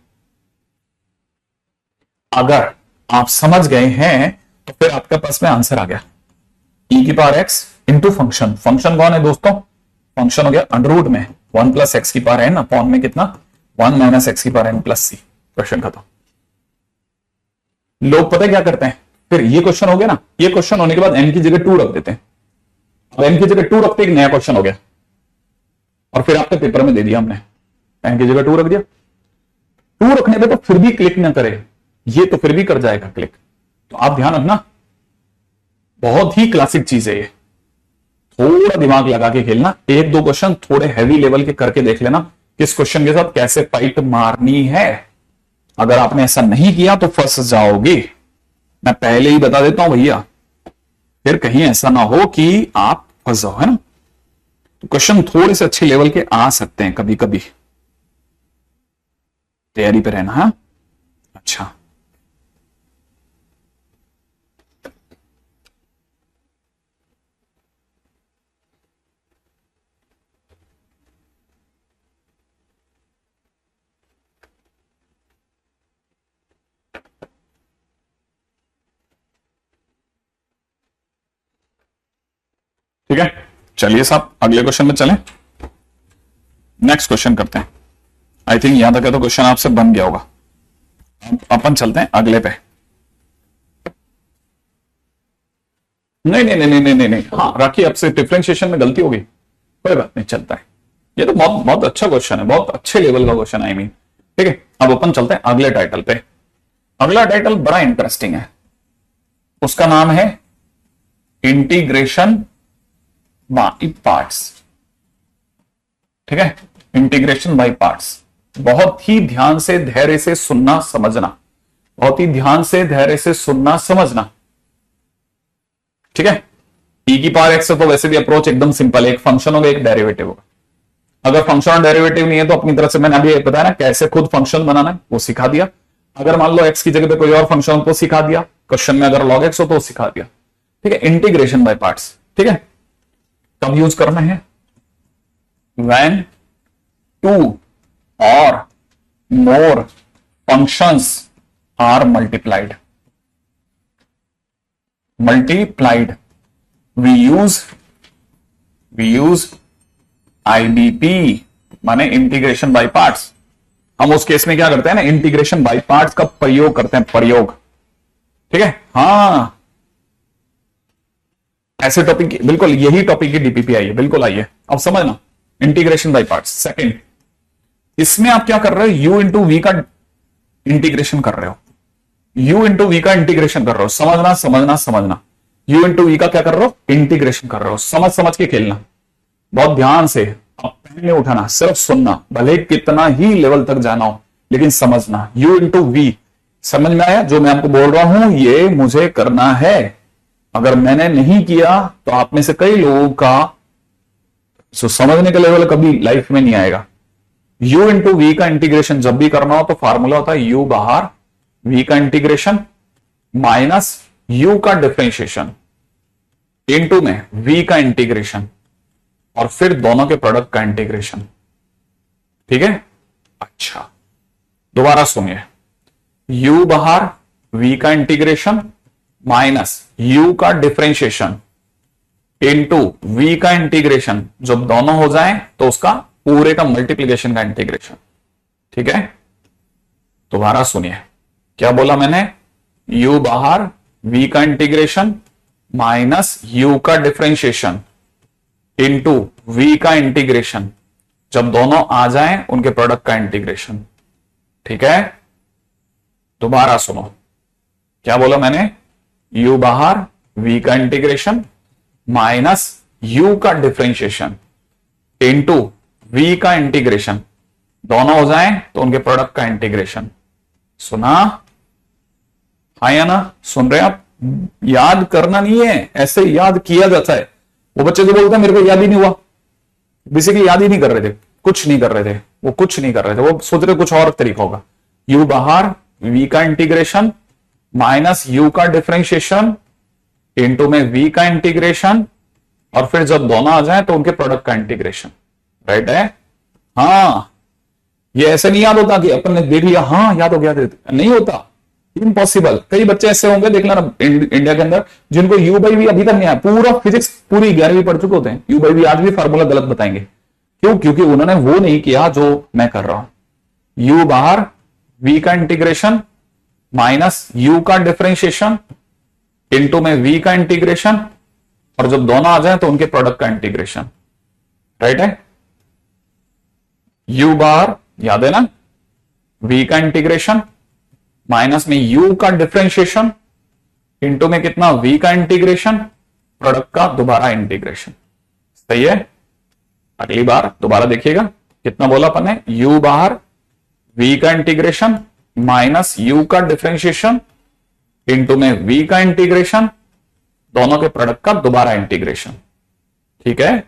अगर आप समझ गए हैं तो फिर आपके पास में आंसर आ गया, e की power x into function, function कौन है दोस्तों, फंक्शन हो गया अंडर रूट में 1 प्लस एक्स की पावर n अपॉन में कितना 1 माइनस एक्स की पावर n प्लस सी, क्वेश्चन खत्म। लोग पता है क्या करते हैं, फिर ये क्वेश्चन हो गया ना, ये क्वेश्चन होने के बाद n की जगह 2 रख देते हैं, अब n की जगह 2 रखते एक नया क्वेश्चन हो गया, और फिर आपके पेपर में दे दिया हमने, n की जगह 2 रख दिया, टू रखने पे तो फिर भी क्लिक ना करे, ये तो फिर भी कर जाएगा क्लिक। तो आप ध्यान रखना, बहुत ही क्लासिक चीज है ये, थोड़ा दिमाग लगा के खेलना। एक दो क्वेश्चन थोड़े हैवी लेवल के करके देख लेना किस क्वेश्चन के साथ कैसे फाइट मारनी है। अगर आपने ऐसा नहीं किया तो फंस जाओगे, मैं पहले ही बता देता हूं भैया, फिर कहीं ऐसा ना हो कि आप फंस जाओ, है ना। तो क्वेश्चन थोड़े से अच्छे लेवल के आ सकते हैं कभी कभी, तैयारी पे रहना है। अच्छा, ठीक है, चलिए साहब अगले क्वेश्चन में चलें। नेक्स्ट क्वेश्चन करते हैं। आई थिंक यहां तक है तो क्वेश्चन आपसे बन गया होगा। अपन चलते हैं अगले पे। नहीं नहीं नहीं नहीं नहीं नहीं, हाँ राखी, आपसे डिफरेंशिएशन में गलती होगी, कोई बात नहीं, चलता है। ये तो बहुत बहुत अच्छा क्वेश्चन है, बहुत अच्छे लेवल का क्वेश्चन आई मीन। ठीक है, अब अपन चलते हैं अगले टाइटल पे। अगला टाइटल बड़ा इंटरेस्टिंग है, उसका नाम है इंटीग्रेशन बाय पार्ट्स। ठीक है, इंटीग्रेशन बाय पार्ट्स। बहुत ही ध्यान से धैर्य से सुनना समझना, बहुत ही ध्यान से धैर्य से सुनना समझना। ठीक है, e की पावर x तो वैसे भी अप्रोच एकदम सिंपल है, एक फंक्शन होगा एक डेरिवेटिव होगा। अगर फंक्शन और डेरिवेटिव नहीं है तो अपनी तरफ से मैंने अभी बताया ना कैसे खुद फंक्शन बनाना है, वो सिखा दिया। अगर मान लो x की जगह पे कोई और फंक्शन हो तो सिखा दिया, क्वेश्चन में अगर log x हो तो सिखा दिया। ठीक है, इंटीग्रेशन बाय पार्ट्स। ठीक है, कब यूज करना है? व्हेन टू और more functions are multiplied. Multiplied we use IBP माने इंटीग्रेशन बाय पार्ट्स। हम उस केस में क्या करते हैं ना, इंटीग्रेशन बाय पार्ट्स का प्रयोग करते हैं, प्रयोग। ठीक है, हाँ ऐसे टॉपिक बिल्कुल यही टॉपिक की डीपीपी आई है, बिल्कुल आई है। अब समझना, इंटीग्रेशन बाय पार्ट्स। सेकंड, इसमें आप क्या कर रहे हो, u इंटू वी का इंटीग्रेशन कर रहे हो, u इंटू वी का इंटीग्रेशन कर रहे हो। समझना समझना समझना, u इंटू वी का क्या कर रहे हो, इंटीग्रेशन कर रहे हो। समझ समझ के खेलना, बहुत ध्यान से, अब पेन नहीं उठाना, सिर्फ सुनना, भले कितना ही लेवल तक जाना हो लेकिन समझना। u इंटू वी समझ में आया? जो मैं आपको बोल रहा हूं ये मुझे करना है, अगर मैंने नहीं किया तो आप में से कई लोगों का समझने का लेवल कभी लाइफ में नहीं आएगा। u इंटू वी का इंटीग्रेशन जब भी करना हो तो फार्मूला होता है u बाहर v का इंटीग्रेशन माइनस u का डिफरेंशिएशन इंटू में v का इंटीग्रेशन और फिर दोनों के प्रोडक्ट का इंटीग्रेशन। ठीक है, अच्छा दोबारा सुनिए, u बाहर v का इंटीग्रेशन माइनस u का डिफरेंशिएशन इंटू v का इंटीग्रेशन, जब दोनों हो जाएं तो उसका पूरे का मल्टीप्लीकेशन का इंटीग्रेशन। ठीक है, दोबारा सुनिए, क्या बोला मैंने, u बाहर v का इंटीग्रेशन माइनस u का डिफरेंशिएशन इंटू v का इंटीग्रेशन, जब दोनों आ जाएं उनके प्रोडक्ट का इंटीग्रेशन। ठीक है, दोबारा सुनो, क्या बोला मैंने, u बाहर v का इंटीग्रेशन माइनस u का डिफरेंशिएशन इंटू v का इंटीग्रेशन, दोनों हो जाएं तो उनके प्रोडक्ट का इंटीग्रेशन। सुना? हाँ या ना? सुन रहे हैं आप? याद करना नहीं है, ऐसे याद किया जाता है। वो बच्चे जो बोलते हैं मेरे को याद ही नहीं हुआ, बेसिकली याद ही नहीं कर रहे थे, कुछ नहीं कर रहे थे, वो कुछ नहीं कर रहे थे, वो सोच रहे कुछ और तरीका होगा। u बाहर v का इंटीग्रेशन माइनस u का डिफरेंशिएशन इंटू में v का इंटीग्रेशन और फिर जब दोनों आ जाए तो उनके प्रोडक्ट का इंटीग्रेशन। राइट है? हाँ, ये ऐसे नहीं याद होता कि अपन ने देख लिया हाँ याद हो गया, नहीं होता, इम्पॉसिबल। कई बच्चे ऐसे होंगे देख लेना इंडिया के अंदर जिनको u बाई वी अभी तक नहीं आया, पूरा फिजिक्स पूरी 11वीं पढ़ चुके होते हैं, u बाई वी आज भी फार्मूला गलत बताएंगे। क्यों? क्योंकि उन्होंने वो नहीं किया जो मैं कर रहा हूं। u बाहर v का इंटीग्रेशन माइनस u का डिफरेंशिएशन इंटू में v का इंटीग्रेशन और जब दोनों आ जाए तो उनके प्रोडक्ट का इंटीग्रेशन। राइट है? u बार याद है ना, v का इंटीग्रेशन माइनस में u का डिफरेंशिएशन इंटू में कितना v का इंटीग्रेशन, प्रोडक्ट का दोबारा इंटीग्रेशन। सही है। अगली बार दोबारा देखिएगा कितना बोला अपन ने, u बाहर v का इंटीग्रेशन माइनस u का डिफरेंशिएशन इंटू में v का इंटीग्रेशन, दोनों के प्रोडक्ट का दोबारा इंटीग्रेशन। ठीक है,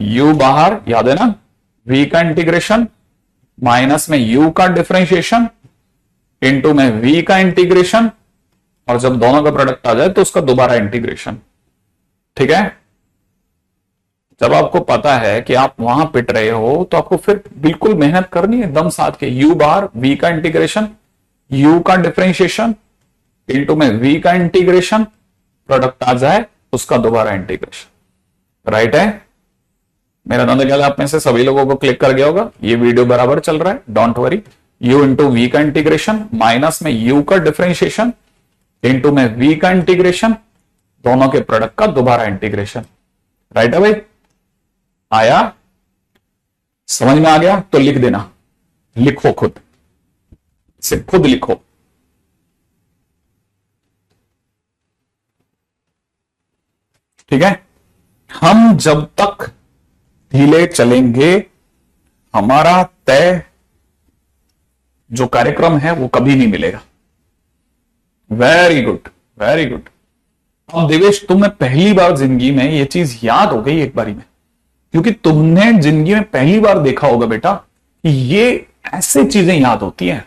u बाहर याद है ना, v का इंटीग्रेशन माइनस में u का डिफरेंशिएशन इंटू में v का इंटीग्रेशन, और जब दोनों का प्रोडक्ट आ जाए तो उसका दोबारा इंटीग्रेशन। ठीक है, जब आपको पता है कि आप वहां पिट रहे हो तो आपको फिर बिल्कुल मेहनत करनी है दम साथ के। u बाहर v का इंटीग्रेशन, u का डिफरेंशिएशन इंटू में v का इंटीग्रेशन, प्रोडक्ट आ जाए उसका दोबारा इंटीग्रेशन। राइट है। मेरा अंदाजा ख्याल आप में से सभी लोगों को क्लिक कर गया होगा, ये वीडियो बराबर चल रहा है, don't worry. u into v का इंटीग्रेशन माइनस में u का डिफरेंशिएशन इंटू में v का इंटीग्रेशन, दोनों के प्रोडक्ट का दोबारा इंटीग्रेशन। राइट है भाई, आया, समझ में आ गया तो लिख देना, लिखो खुद, सिर्फ खुद लिखो। ठीक है, हम जब तक ढीले चलेंगे हमारा तय जो कार्यक्रम है वो कभी नहीं मिलेगा। Very good, very good. अब देवेश तुम्हें पहली बार जिंदगी में ये चीज याद हो गई एक बारी में, क्योंकि तुमने जिंदगी में पहली बार देखा होगा बेटा कि ये ऐसे चीजें याद होती हैं,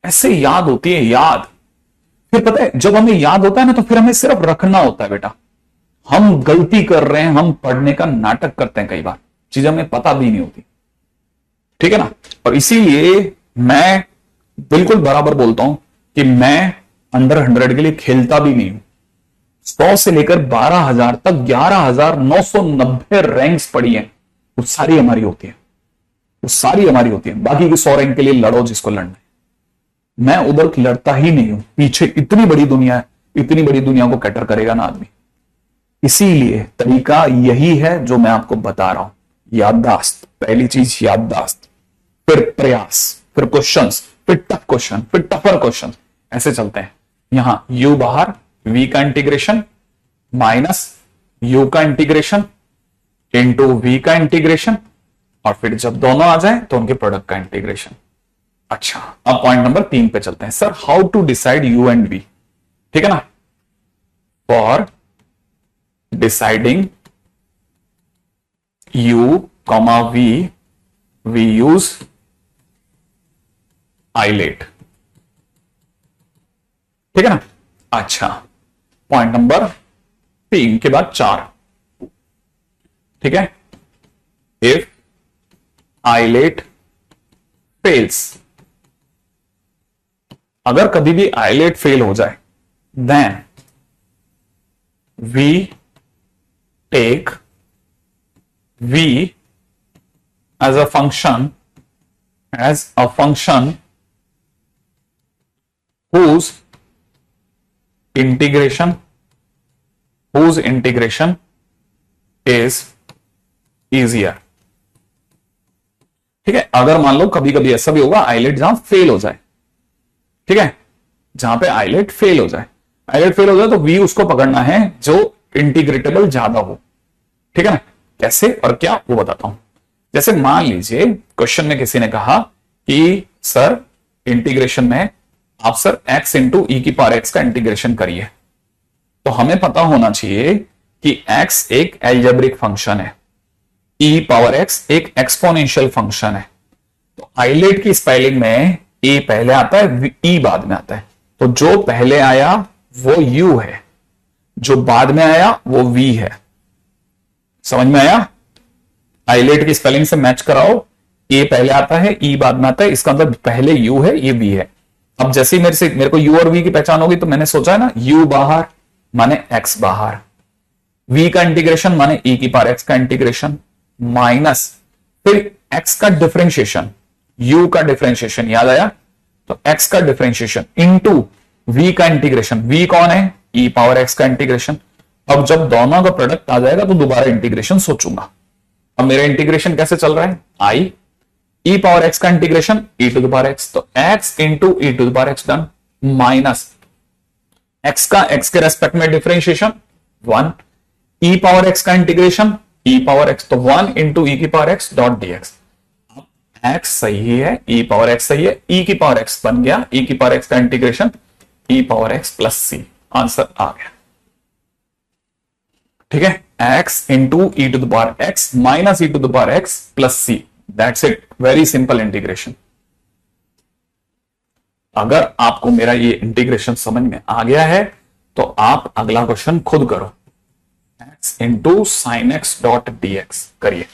ऐसे याद होती है याद। फिर पता है जब हमें याद होता है ना तो फिर हमें सिर्फ रखना होता है बेटा। हम गलती कर रहे हैं, हम पढ़ने का नाटक करते हैं, कई बार चीजें हमें पता भी नहीं होती। ठीक है ना, और इसीलिए मैं बिल्कुल बराबर बोलता हूं कि मैं अंडर 100 के लिए खेलता भी नहीं हूं। 100 से लेकर 12,000 तक 11,990 रैंक्स पड़ी हैं, वो सारी हमारी होती है, वो सारी हमारी होती है। बाकी के 100 रैंक के लिए लड़ो जिसको लड़ना है। मैं उधर लड़ता ही नहीं हूं, पीछे इतनी बड़ी दुनिया है, इतनी बड़ी दुनिया को कैटर करेगा ना आदमी। इसीलिए तरीका यही है जो मैं आपको बता रहा हूं, याददाश्त। पहली चीज याददाश्त, फिर प्रयास, फिर क्वेश्चंस, फिर टफ क्वेश्चन, फिर टफर क्वेश्चन, ऐसे चलते हैं। यहां u बाहर v का इंटीग्रेशन माइनस u का इंटीग्रेशन इंटू v का इंटीग्रेशन, और फिर जब दोनों आ जाए तो उनके प्रोडक्ट का इंटीग्रेशन। अच्छा, अब पॉइंट नंबर 3 पे चलते हैं। Sir how to decide u and v। ठीक है ना, for deciding u, v, we use ILATE. ठीक है ना। अच्छा, पॉइंट नंबर 3 के बाद 4। ठीक है, इफ आइलेट फेल्स, अगर कभी भी आइलेट फेल हो जाए, then we take v as a function whose integration is easier। ठीक है, अगर मान लो कभी कभी ऐसा भी होगा आइलेट जहां फेल हो जाए, ठीक है, जहां पे आइलेट फेल हो जाए, तो v उसको पकड़ना है जो इंटीग्रेटेबल ज्यादा हो। ठीक है ना, कैसे और क्या वो बताता हूं। जैसे मान लीजिए क्वेश्चन में किसी ने कहा कि सर इंटीग्रेशन में आप सर x इंटू ई की पावर x का इंटीग्रेशन करिए, तो हमें पता होना चाहिए कि x एक एल्जेब्रिक फंक्शन है, e पावर x एक एक्सपोनेंशियल फंक्शन है। तो आइलेट की स्पेलिंग में a पहले आता है, e बाद में आता है। तो जो पहले आया वो u है, जो बाद में आया वो v है। समझ में आया? आइलेट की स्पेलिंग से मैच कराओ, ए पहले आता है, ई बाद में आता है, इसका मतलब पहले यू है, ये वी है। अब जैसे ही मेरे को यू और वी की पहचान होगी तो मैंने सोचा है ना, यू बाहर माने एक्स बाहर, वी का इंटीग्रेशन माने ई की पावर एक्स का इंटीग्रेशन माइनस फिर एक्स का डिफरेंशिएशन, यू का डिफरेंशिएशन याद आया, तो एक्स का डिफरेंशिएशन इनटू वी का इंटीग्रेशन, वी कौन है, ई पावर एक्स का इंटीग्रेशन। अब जब दोनों का प्रोडक्ट आ जाएगा तो दोबारा इंटीग्रेशन सोचूंगा। अब मेरा इंटीग्रेशन कैसे चल रहा है, आई ई पावर एक्स का integration e to the power x, तो x into e to the power x done, minus x का एक्स के रेस्पेक्ट में डिफरेंशिएशन 1, ई पावर एक्स का इंटीग्रेशन ई पावर एक्स, तो 1 इंटू ई की power x dot dx. X सही है, ई power x सही है, ई की पावर एक्स बन गया, ई की पावर एक्स का integration e power x plus c, answer आ गया। ठीक है, x into e to the power x minus e to the power x plus c, that's it, very simple integration. अगर आपको मेरा ये इंटीग्रेशन समझ में आ गया है तो आप अगला क्वेश्चन खुद करो, x into sine x dot d x करिए।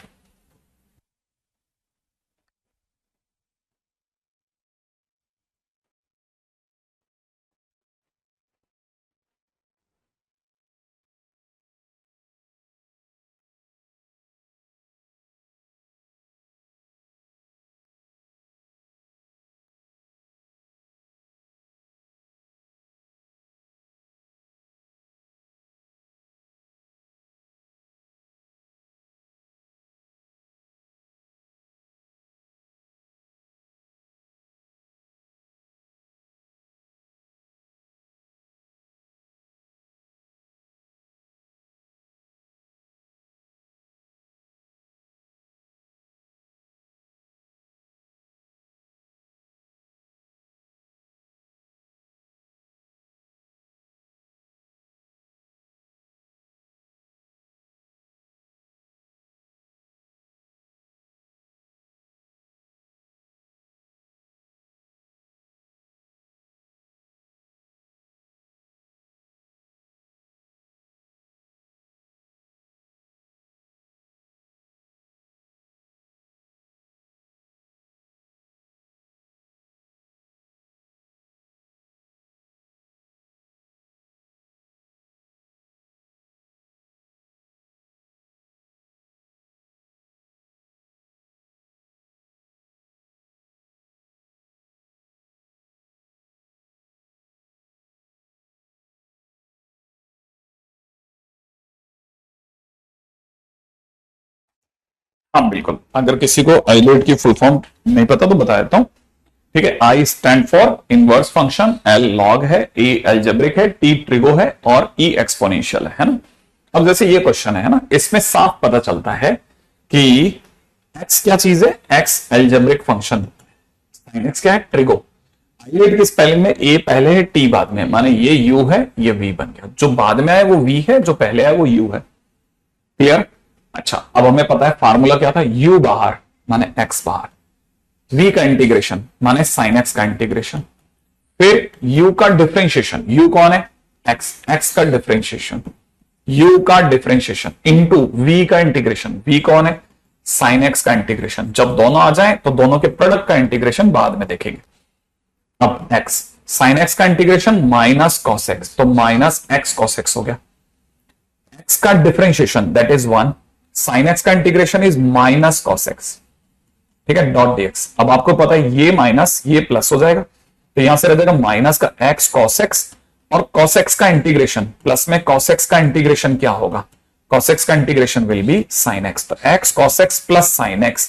हाँ बिल्कुल, अगर किसी को आइलेट की फुल फॉर्म नहीं पता तो बता देता हूं। ठीक है, I stand for inverse function, L log है, ए एल्जेब्रिक है, टी ट्रिगो है और ई एक्सपोनेंशियल है ना। अब जैसे ये क्वेश्चन है ना, इसमें साफ पता चलता है कि एक्स क्या चीज है, एक्स एल्जेब्रिक फंक्शन, एक्स क्या है, ट्रिगो। आइलेट की स्पेलिंग में ए पहले है टी बाद में, माने ये यू है ये वी बन गया, जो बाद में आए वो वी है, जो पहले आए वो यू है। क्लियर? अच्छा, अब हमें पता है फार्मूला क्या था, u बाहर माने x बाहर, v का इंटीग्रेशन माने sin x का इंटीग्रेशन, फिर u का डिफरेंशिएशन, u कौन है, x, x का डिफरेंशिएशन, u का डिफरेंशिएशन इनटू v का इंटीग्रेशन, v कौन है, sin x का इंटीग्रेशन। जब दोनों आ जाए तो दोनों के प्रोडक्ट का इंटीग्रेशन बाद में देखेंगे। अब x, sin x का इंटीग्रेशन माइनस cos x, तो माइनस x cos x हो गया, x का differentiation that is 1, sin x का integration is minus cos x, ठीक है, डॉट dx। अब आपको पता है ये माइनस ये प्लस हो जाएगा, तो यहां से रह जाएगा माइनस का x cos x और cos x का इंटीग्रेशन प्लस में cos x का इंटीग्रेशन क्या होगा, cos x का integration will B sin x, तो x cos x plus sin x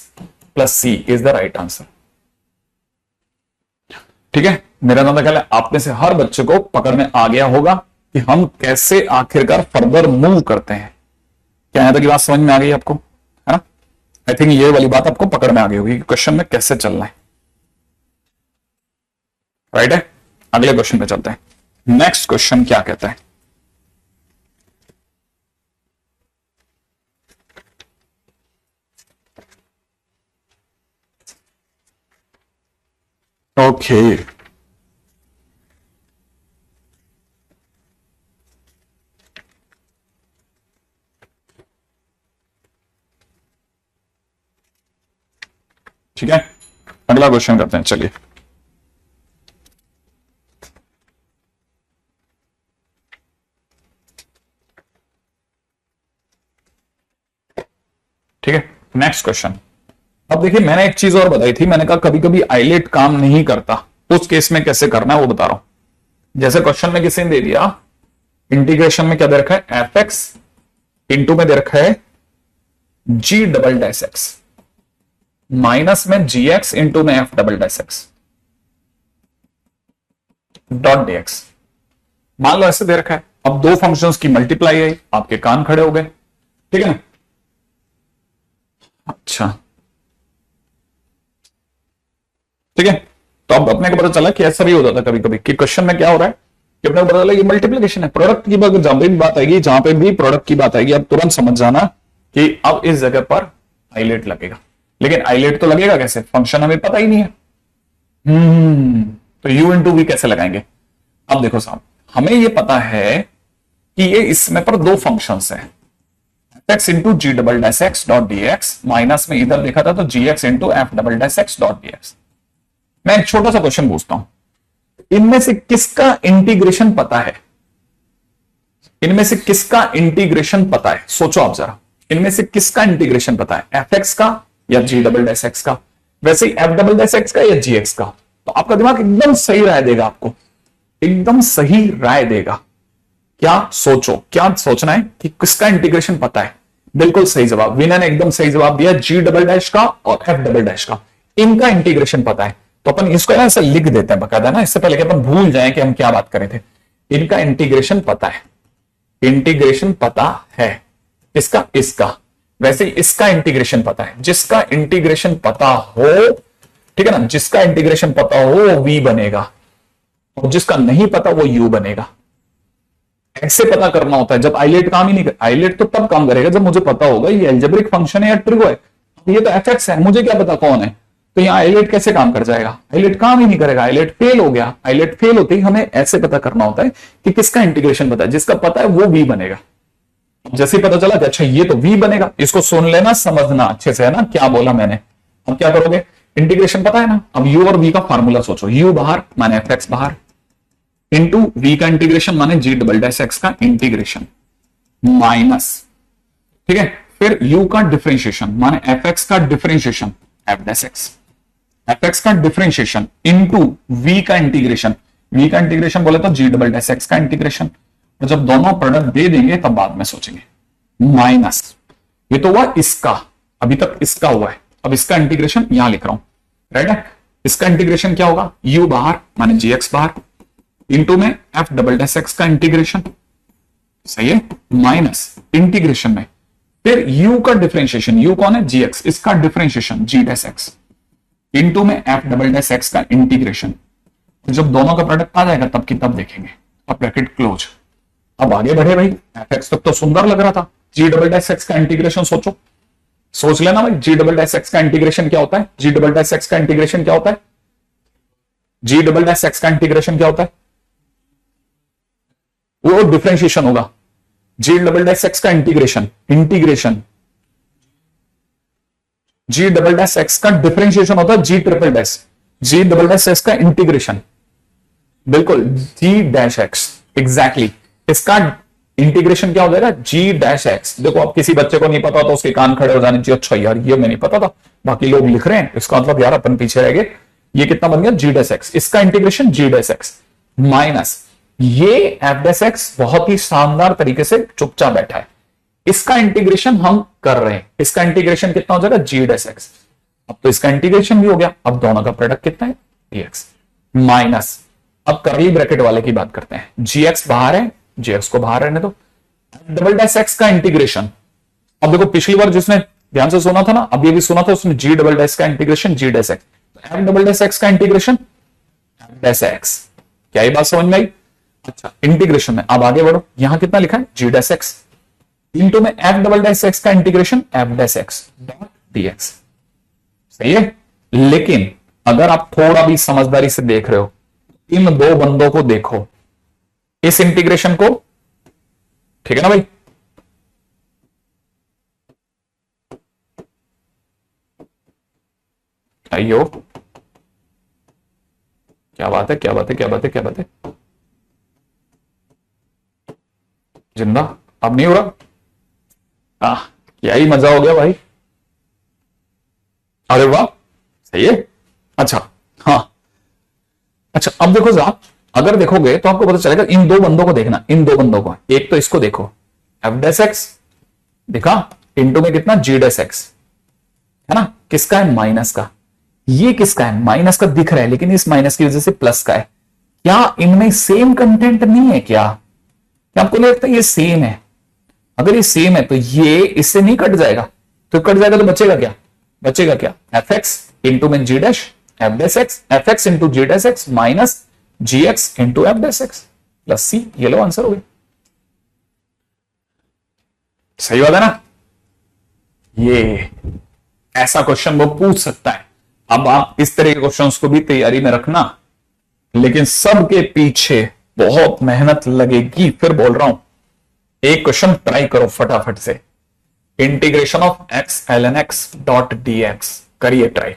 plus c is the right answer. ठीक है, मेरा नाम ख्याल है आप में से हर बच्चे को पकड़ में आ गया होगा कि हम कैसे आखिरकार फर्दर मूव करते हैं। क्या यहां तक की बात समझ में आ गई आपको, है ना? आई थिंक ये वाली बात आपको पकड़ में आ गई होगी कि क्वेश्चन में कैसे चलना है। राइट है, अगले क्वेश्चन पे चलते हैं। नेक्स्ट क्वेश्चन क्या कहता है, ओके ठीक है, अगला क्वेश्चन करते हैं, चलिए। ठीक है, नेक्स्ट क्वेश्चन। अब देखिए मैंने एक चीज और बताई थी, मैंने कहा कभी कभी आइलेट काम नहीं करता, उस केस में कैसे करना है वो बता रहा हूं। जैसे क्वेश्चन में किसी ने दे दिया इंटीग्रेशन में क्या दे रखा है, एफ एक्स इंटू में दे रखा है जी डबल डैश एक्स, माइनस में जी एक्स इंटू में f double dash x dot d x. मान लो ऐसे दे रखा है, अब दो फंक्शंस की मल्टीप्लाई है, आपके कान खड़े हो गए, ठीक है ना। अच्छा ठीक है, तो अब अपने को पता चला कि ऐसा भी हो जाता कभी कभी कि क्वेश्चन में क्या हो रहा है कि अपने को पता चला ये मल्टीप्लिकेशन है। प्रोडक्ट की अगर जहां पे भी बात आएगी, जहां पे भी प्रोडक्ट की बात आएगी, अब तुरंत समझ जाना कि अब इस जगह पर आइलेट लगेगा। लेकिन आइलेट तो लगेगा कैसे, फंक्शन हमें पता ही नहीं है। तो u इंटू वी कैसे लगाएंगे। अब देखो साहब, हमें ये पता है कि ये इसमें पर दो फंक्शंस है, x into g double dash x dot d x, minus में इधर लिखा था तो g x into f double dash x dot d x. मैं एक छोटा सा क्वेश्चन पूछता हूं, इनमें से किसका इंटीग्रेशन पता है, इनमें से किसका इंटीग्रेशन पता है, सोचो आप जरा, इनमें से किसका इंटीग्रेशन पता है, एफ एक्स का या जी डबल डैश एक्स का, वैसे ही एफ डबल डैश एक्स का या जी एक्स का। तो आपका दिमाग एकदम सही राय देगा, आपको एकदम सही राय देगा। क्या सोचो, क्या सोचना है कि किसका इंटीग्रेशन पता है। बिल्कुल सही जवाब, विनर ने एकदम सही जवाब दिया, जी डबल डैश का और एफ डबल डैश का, इनका इंटीग्रेशन पता है। तो अपन इसको ना ऐसे लिख देते हैं बकायदा ना, इससे पहले कि अपन भूल जाएं कि हम क्या बात कर रहे थे। इनका इंटीग्रेशन पता है, इंटीग्रेशन पता है इसका, इसका, वैसे ही इसका इंटीग्रेशन पता है। जिसका इंटीग्रेशन पता हो, ठीक है ना, जिसका इंटीग्रेशन पता हो वो v बनेगा और जिसका नहीं पता वो u बनेगा। ऐसे पता करना होता है जब आइलेट काम ही नहीं कर, आइलेट तो तब काम करेगा जब मुझे पता होगा ये एल्जेब्रिक फंक्शन है या ट्रिगो है। ये तो एफ है, मुझे क्या पता कौन है, तो यहां आइलेट कैसे काम कर जाएगा, आइलेट काम ही नहीं करेगा, आइलेट फेल हो गया। आइलेट फेल होते ही हमें ऐसे पता करना होता है कि किसका इंटीग्रेशन पता है, जिसका पता है वो v बनेगा। जैसे ही पता चला कि अच्छा ये तो v बनेगा, इसको सुन लेना, समझना अच्छे से, है ना क्या बोला मैंने। अब क्या करोगे, इंटीग्रेशन पता है ना, अब u और v का फार्मूला सोचो, u बाहर माने एफ एक्स बाहर, इंटू v का इंटीग्रेशन माने जी डबल डैश एक्स का इंटीग्रेशन, माइनस, ठीक है, फिर u का डिफरेंशिएशन माने एफ एक्स का differentiation F dash x, f x का डिफरेंशिएशन इंटू v का इंटीग्रेशन, v का इंटीग्रेशन बोले तो जी डबल डैश एक्स का इंटीग्रेशन। तो जब दोनों प्रोडक्ट दे देंगे तब बाद में सोचेंगे, माइनस, ये तो हुआ इसका, अभी तक इसका हुआ है, अब इसका इंटीग्रेशन यहां लिख रहा हूं, राइट है। इसका इंटीग्रेशन क्या होगा, u बाहर माने जी एक्स बाहर, इंटू में एफ डबल डैश एक्स का इंटीग्रेशन, सही है, माइनस इंटीग्रेशन में फिर u का डिफरेंशिएशन, u कौन है, जी एक्स, इसका डिफरेंशिएशन जी डैश एक्स, इंटू में एफ डबल डैश एक्स का इंटीग्रेशन। जब दोनों का प्रोडक्ट आ जाएगा तब की तब देखेंगे। अब ब्रैकेट क्लोज। अब आगे बढ़े भाई, एफ एक्स तक तो सुंदर लग रहा था, जी डबल डैश एक्स का इंटीग्रेशन सोचो, सोच लेना भाई, जी डबल डैश एक्स का इंटीग्रेशन क्या होता है, जी डबल डैश एक्स का इंटीग्रेशन क्या होता है, जी डबल डैश एक्स का इंटीग्रेशन क्या होता है, वो डिफरेंशिएशन होगा। जी डबल डैश एक्स का इंटीग्रेशन, इंटीग्रेशन जी डबल डैश एक्स का डिफरेंशिएशन होता है जी ट्रिपल डैश, जी डबल डैश एक्स का इंटीग्रेशन, बिल्कुल जी डैश एक्स, एग्जैक्टली इसका इंटीग्रेशन क्या हो जाएगा, जी डैश एक्स। देखो अब किसी बच्चे को नहीं पता तो उसके कान खड़े हो जाने चाहिए, अच्छा यार ये मैं नहीं पता था, बाकी लोग लिख रहे हैं, इसका मतलब यार अपन पीछे रह गए। ये कितना बन गया, जी डैश एक्स, इसका integration g dash x, minus ये एफ डैश एक्स बहुत ही शानदार तरीके से चुपचाप बैठा है, इसका इंटीग्रेशन हम कर रहे हैं, इसका इंटीग्रेशन कितना हो जाएगा, जी डैश एक्स। अब तो इसका इंटीग्रेशन भी हो गया, अब दोनों का प्रोडक्ट कितना है, डी एक्स, माइनस, अब करली ब्रैकेट वाले की बात करते हैं, जी एक्स बाहर है, जी एक्स को बाहर रहने दो, डबल डैश एक्स का इंटीग्रेशन। अब देखो पिछली बार जिसने ध्यान से सुना था ना, अब ये भी सुना था, उसने जी डबल डैश का integration g dash x, f double dash x का इंटीग्रेशन एफ डैश एक्स। क्या ये बात समझ में आई। अच्छा इंटीग्रेशन में अब आगे बढ़ो, यहां कितना लिखा है, जी डैश एक्स, इंटू में एफ डबल डैश एक्स का integration f dash x dot dx, सही है। लेकिन अगर आप थोड़ा भी समझदारी से देख रहे हो, इन दो बंदों को देखो, इस इंटीग्रेशन को, ठीक है ना भाई, आइयो क्या बात है, क्या बात है, क्या बात है, क्या बात है, जिंदा अब नहीं हो रहा, क्या ही मजा हो गया भाई, अरे वाह सही है। अच्छा हाँ, अच्छा अब देखो साहब, अगर देखोगे तो आपको पता चलेगा, इन दो बंदों को देखना, इन दो बंदों को, एक तो इसको देखो एफ डैश एक्स दिखा, इंटू में कितना जी डैश एक्स, है ना, किसका है, माइनस का। ये किसका है, माइनस का दिख रहा है, लेकिन इस माइनस की वजह से प्लस का है। क्या इनमें सेम कंटेंट नहीं है क्या आपको नहीं लगता ये सेम है? अगर ये सेम है तो ये इससे नहीं कट जाएगा, तो कट जाएगा तो बचेगा क्या, एफ एक्स इंटू में g dash f dash x, f x into g dash x minus g x into f dash x plus c. ये लो आंसर हो गया। सही बात है ना? ये ऐसा क्वेश्चन वो पूछ सकता है। अब आप इस तरह के क्वेश्चंस को भी तैयारी में रखना, लेकिन सबके पीछे बहुत मेहनत लगेगी। फिर बोल रहा हूं, एक क्वेश्चन ट्राई करो फटाफट से, integration of x l n x dot d x करिए try.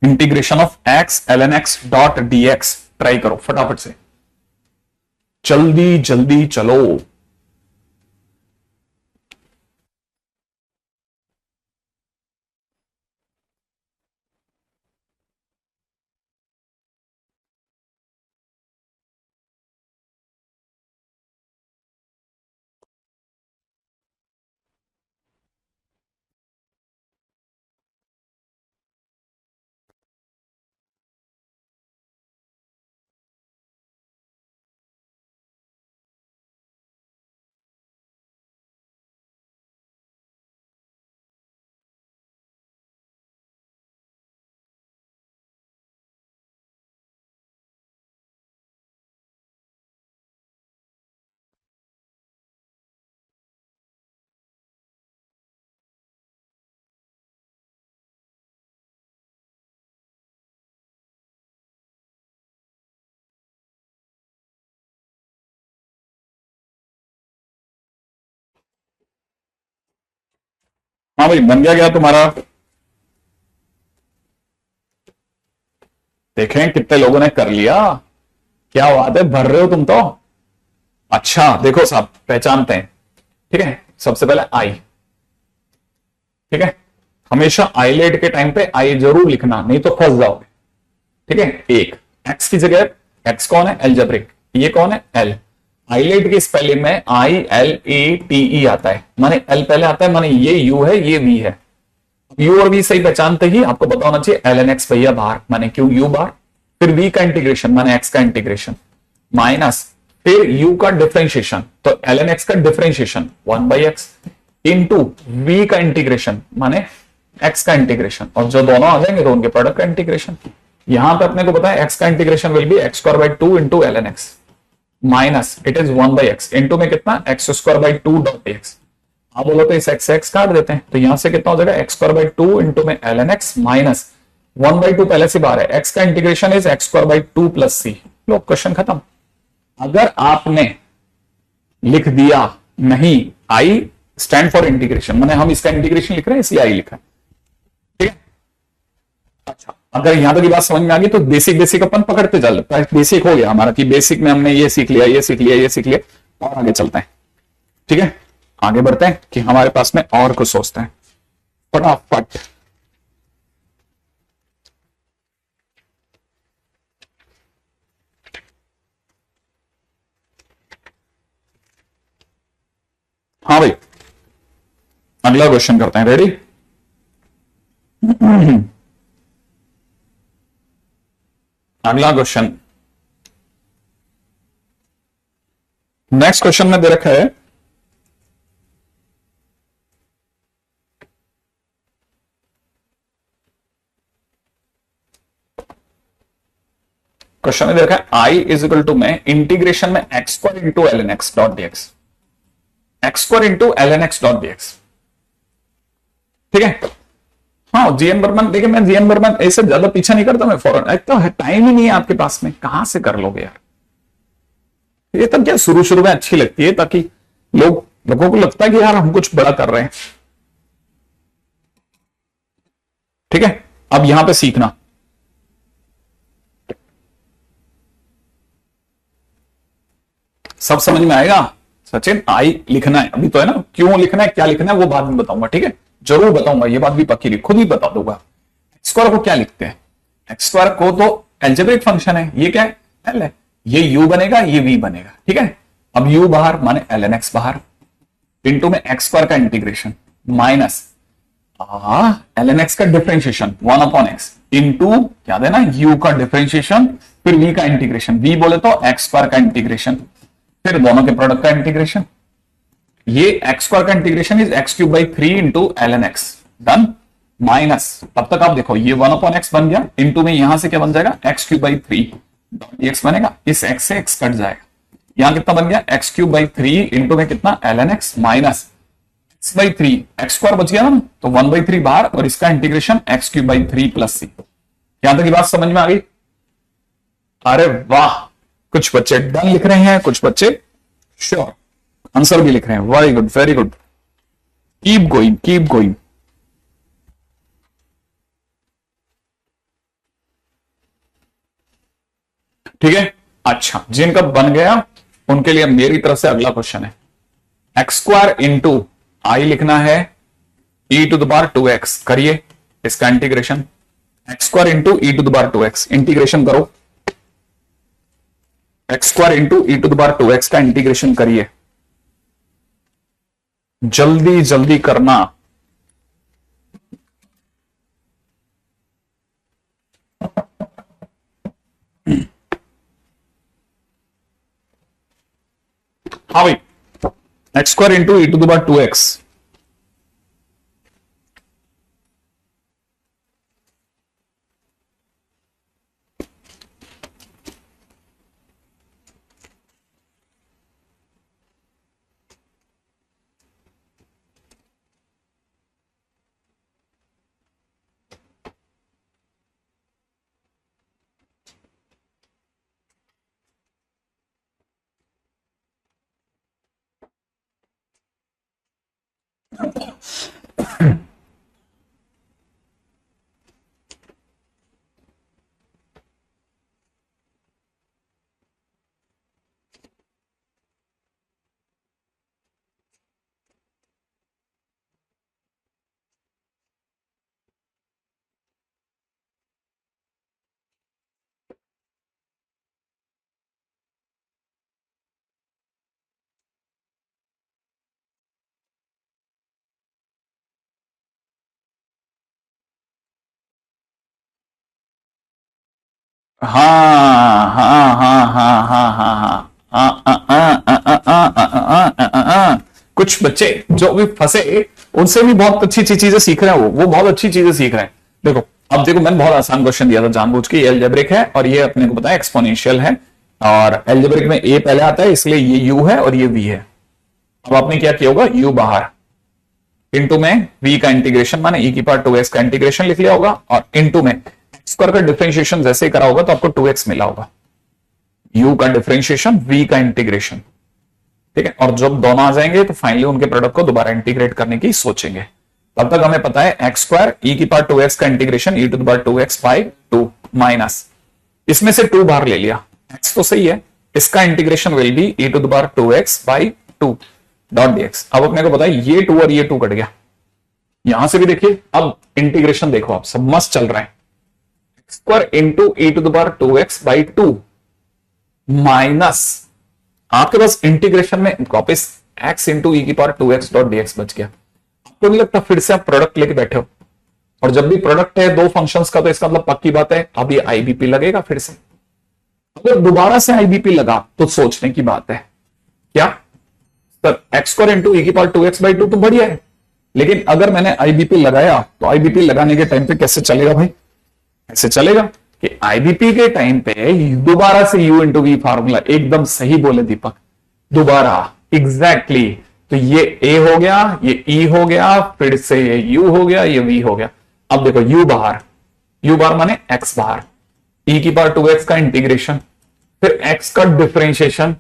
Integration of x l n x dot d x try करो फटाफट से, जल्दी जल्दी चलो। हाँ भाई, बन गया क्या तुम्हारा? देखें कितने लोगों ने कर लिया। क्या बात है, भर रहे हो तुम तो। अच्छा देखो साहब, पहचानते हैं, ठीक है। सबसे पहले आई, ठीक है। हमेशा आईलेट के टाइम पे आई जरूर लिखना, नहीं तो फंस जाओगे, ठीक है। एक एक्स की जगह, एक्स कौन है, एल्जेब्रिक, ये कौन है, एल। आईलेट की स्पेलिंग में I L A T E आता है, माने एल पहले आता है, माने ये यू है, ये वी है। यू और वी सही पहचानते ही आपको पता होना चाहिए एल एन एक्स भैया बाहर, माने क्यों यू बाहर। फिर वी का इंटीग्रेशन माने एक्स का इंटीग्रेशन माइनस, फिर यू का डिफरेंशिएशन, तो एल एन एक्स का डिफरेंशिएशन 1/x इंटू वी का इंटीग्रेशन माने एक्स का इंटीग्रेशन, और जो दोनों आ जाएंगे तो उनके प्रोडक्ट का इंटीग्रेशन। यहां पे अपने को पता है एक्स का integration will be x square by 2 into l n x minus it is 1/x into में कितना, x square by 2 dot x. आप बोलो तो इस एक्स एक्स काट देते हैं, तो यहां से कितना हो जाएगा, एक्स स्क्वायर बाई 2 इंटू में एल एन एक्स माइनस 1/2 पहले से बाहर है, एक्स का integration is x square by 2 plus c. लो क्वेश्चन खत्म। अगर आपने लिख दिया नहीं आई स्टैंड फॉर इंटीग्रेशन, माने हम इसका इंटीग्रेशन लिख रहे हैं, इसलिए आई लिखा है, ठीक है। अच्छा, अगर यहां तक की बात समझ में आ गई तो बेसिक बेसिक अपन पकड़ते चल, बेसिक हो गया हमारा कि बेसिक में हमने ये सीख लिया, ये सीख लिया, ये सीख लिया, और आगे चलते हैं, ठीक है। आगे बढ़ते हैं कि हमारे पास में और कुछ सोचते हैं फटाफट। हाँ भाई, अगला क्वेश्चन करते हैं, रेडी? अगला क्वेश्चन, नेक्स्ट क्वेश्चन में दे रखा है क्वेश्चन में दे रखा है आई इज इक्वल टू में इंटीग्रेशन में x square into l n x dot d x, x square into l n x dot d x, ठीक है। हाँ जीएन बर्मन, देखिए मैं जीएन बर्मन ऐसे ज्यादा पीछा नहीं करता मैं फौरन, एक तो टाइम ही नहीं है आपके पास में, कहां से कर लोगे यार। ये तब क्या शुरू शुरू में अच्छी लगती है, ताकि लोगों को लगता है कि यार हम कुछ बड़ा कर रहे हैं, ठीक है। अब यहां पे सीखना, सब समझ में आएगा। सचिन आई लिखना है अभी तो, है ना, क्यों लिखना है क्या लिखना है वो बाद में बताऊंगा, ठीक है, जरूर बताऊंगा, ये बात भी पक्की खुद ही बता दूंगा। एक्स स्क्वायर को क्या लिखते हैं, एक्स स्क्वायर को तो एल्जेब्रिक फंक्शन है, ये क्या है, एल है, ये यू बनेगा, ये वी बनेगा, ठीक है। अब यू बाहर माने एल एन एक्स बाहर, इंटू में एक्स स्क्वायर का इंटीग्रेशन माइनस, ln x का डिफरेंशिएशन 1 अपॉन एक्स इंटू याद है ना u का डिफरेंशिएशन, फिर v का इंटीग्रेशन, v बोले तो x स्क्वायर का इंटीग्रेशन, फिर दोनों के प्रोडक्ट का इंटीग्रेशन। ये x स्क्वायर का integration is x cube by 3 into ln x done, minus तब तक आप देखो ये 1 अपॉन एक्स बन गया, इंटू में यहां से क्या बन जाएगा x क्यूब बाई 3 x बनेगा, इस x से x कट जाएगा, यहां कितना बन गया x क्यूब बाई 3 इंटू में कितना ln x minus x by 3 x square बच गया ना, तो 1 बाई 3 बाहर और इसका integration x cube by 3 plus c. यहां तक की बात समझ में आ गई? अरे वाह, कुछ बच्चे डन लिख रहे हैं, कुछ बच्चे श्योर आंसर भी लिख रहे हैं, very good very good, keep going keep going. ठीक है, अच्छा जिनका बन गया उनके लिए मेरी तरफ से अगला क्वेश्चन है, एक्स स्क्वायर इंटू आई लिखना है e to the power 2x, करिए इसका integration, x square into e to the power 2x integration करो, x square into e to the power 2x का इंटीग्रेशन करिए, जल्दी जल्दी करना। हाँ भाई, x square into e to the power 2x, हाँ हाँ हाँ हाँ हाँ हाँ हाँ, कुछ बच्चे जो भी फंसे उनसे भी बहुत अच्छी अच्छी चीजें सीख रहे हैं, वो बहुत अच्छी चीजें सीख रहे हैं। देखो अब देखो, मैंने बहुत आसान क्वेश्चन दिया था जानबूझ के, ये एल्जेब्रिक है और ये अपने को पता है एक्सपोनेंशियल है, और एल्जेब्रिक में a पहले आता है इसलिए ये u है और ये v है। अब आपने क्या किया होगा, u बाहर इंटू में v का इंटीग्रेशन माने e की पावर 2x का इंटीग्रेशन लिख लिया होगा, और इंटू में स्क्वायर का डिफरेंशिएशन जैसे ही करा होगा तो आपको 2x मिला होगा, u का डिफरेंशिएशन v का इंटीग्रेशन। ठीक है, और जब दोनों आ जाएंगे तो फाइनली उनके प्रोडक्ट को दोबारा इंटीग्रेट करने की सोचेंगे। तब तक हमें पता है एक्स स्क्वायर e की पावर 2x का integration e to the power 2x by 2 minus, इसमें से 2 बाहर ले लिया, x तो सही है, इसका integration will be e to the power 2x by 2 dot dx। अब अपने को पता है ये 2 और ये 2 कट गया, यहां से भी देखिए, अब इंटीग्रेशन देखो आप, सब मस्त चल रहा है, square into e to the power 2x by 2 minus आपके पास इंटीग्रेशन में वापस x इंटू ई की पावर 2x डॉट dx बच गया। आपको नहीं लगता फिर से आप प्रोडक्ट लेके बैठे हो, और जब भी प्रोडक्ट है दो फंक्शंस का तो इसका मतलब पक्की बात है अब ये आईबीपी लगेगा फिर से। अगर दोबारा से आईबीपी लगा तो सोचने की बात है, क्या sir x square into e की पावर 2x बाई 2 तो बढ़िया है, लेकिन अगर मैंने आईबीपी लगाया तो आईबीपी लगाने के टाइम पे कैसे चलेगा भाई, ऐसे चलेगा कि आईबीपी के टाइम पे दोबारा से u इंटू वी फार्मूला, एकदम सही बोले दीपक, दोबारा एग्जैक्टली तो ये a हो गया, ये e हो गया, फिर से ये u हो गया, ये v हो गया। अब देखो u बाहर माने x बाहर, e की पावर 2x का इंटीग्रेशन, फिर x का डिफरेंशिएशन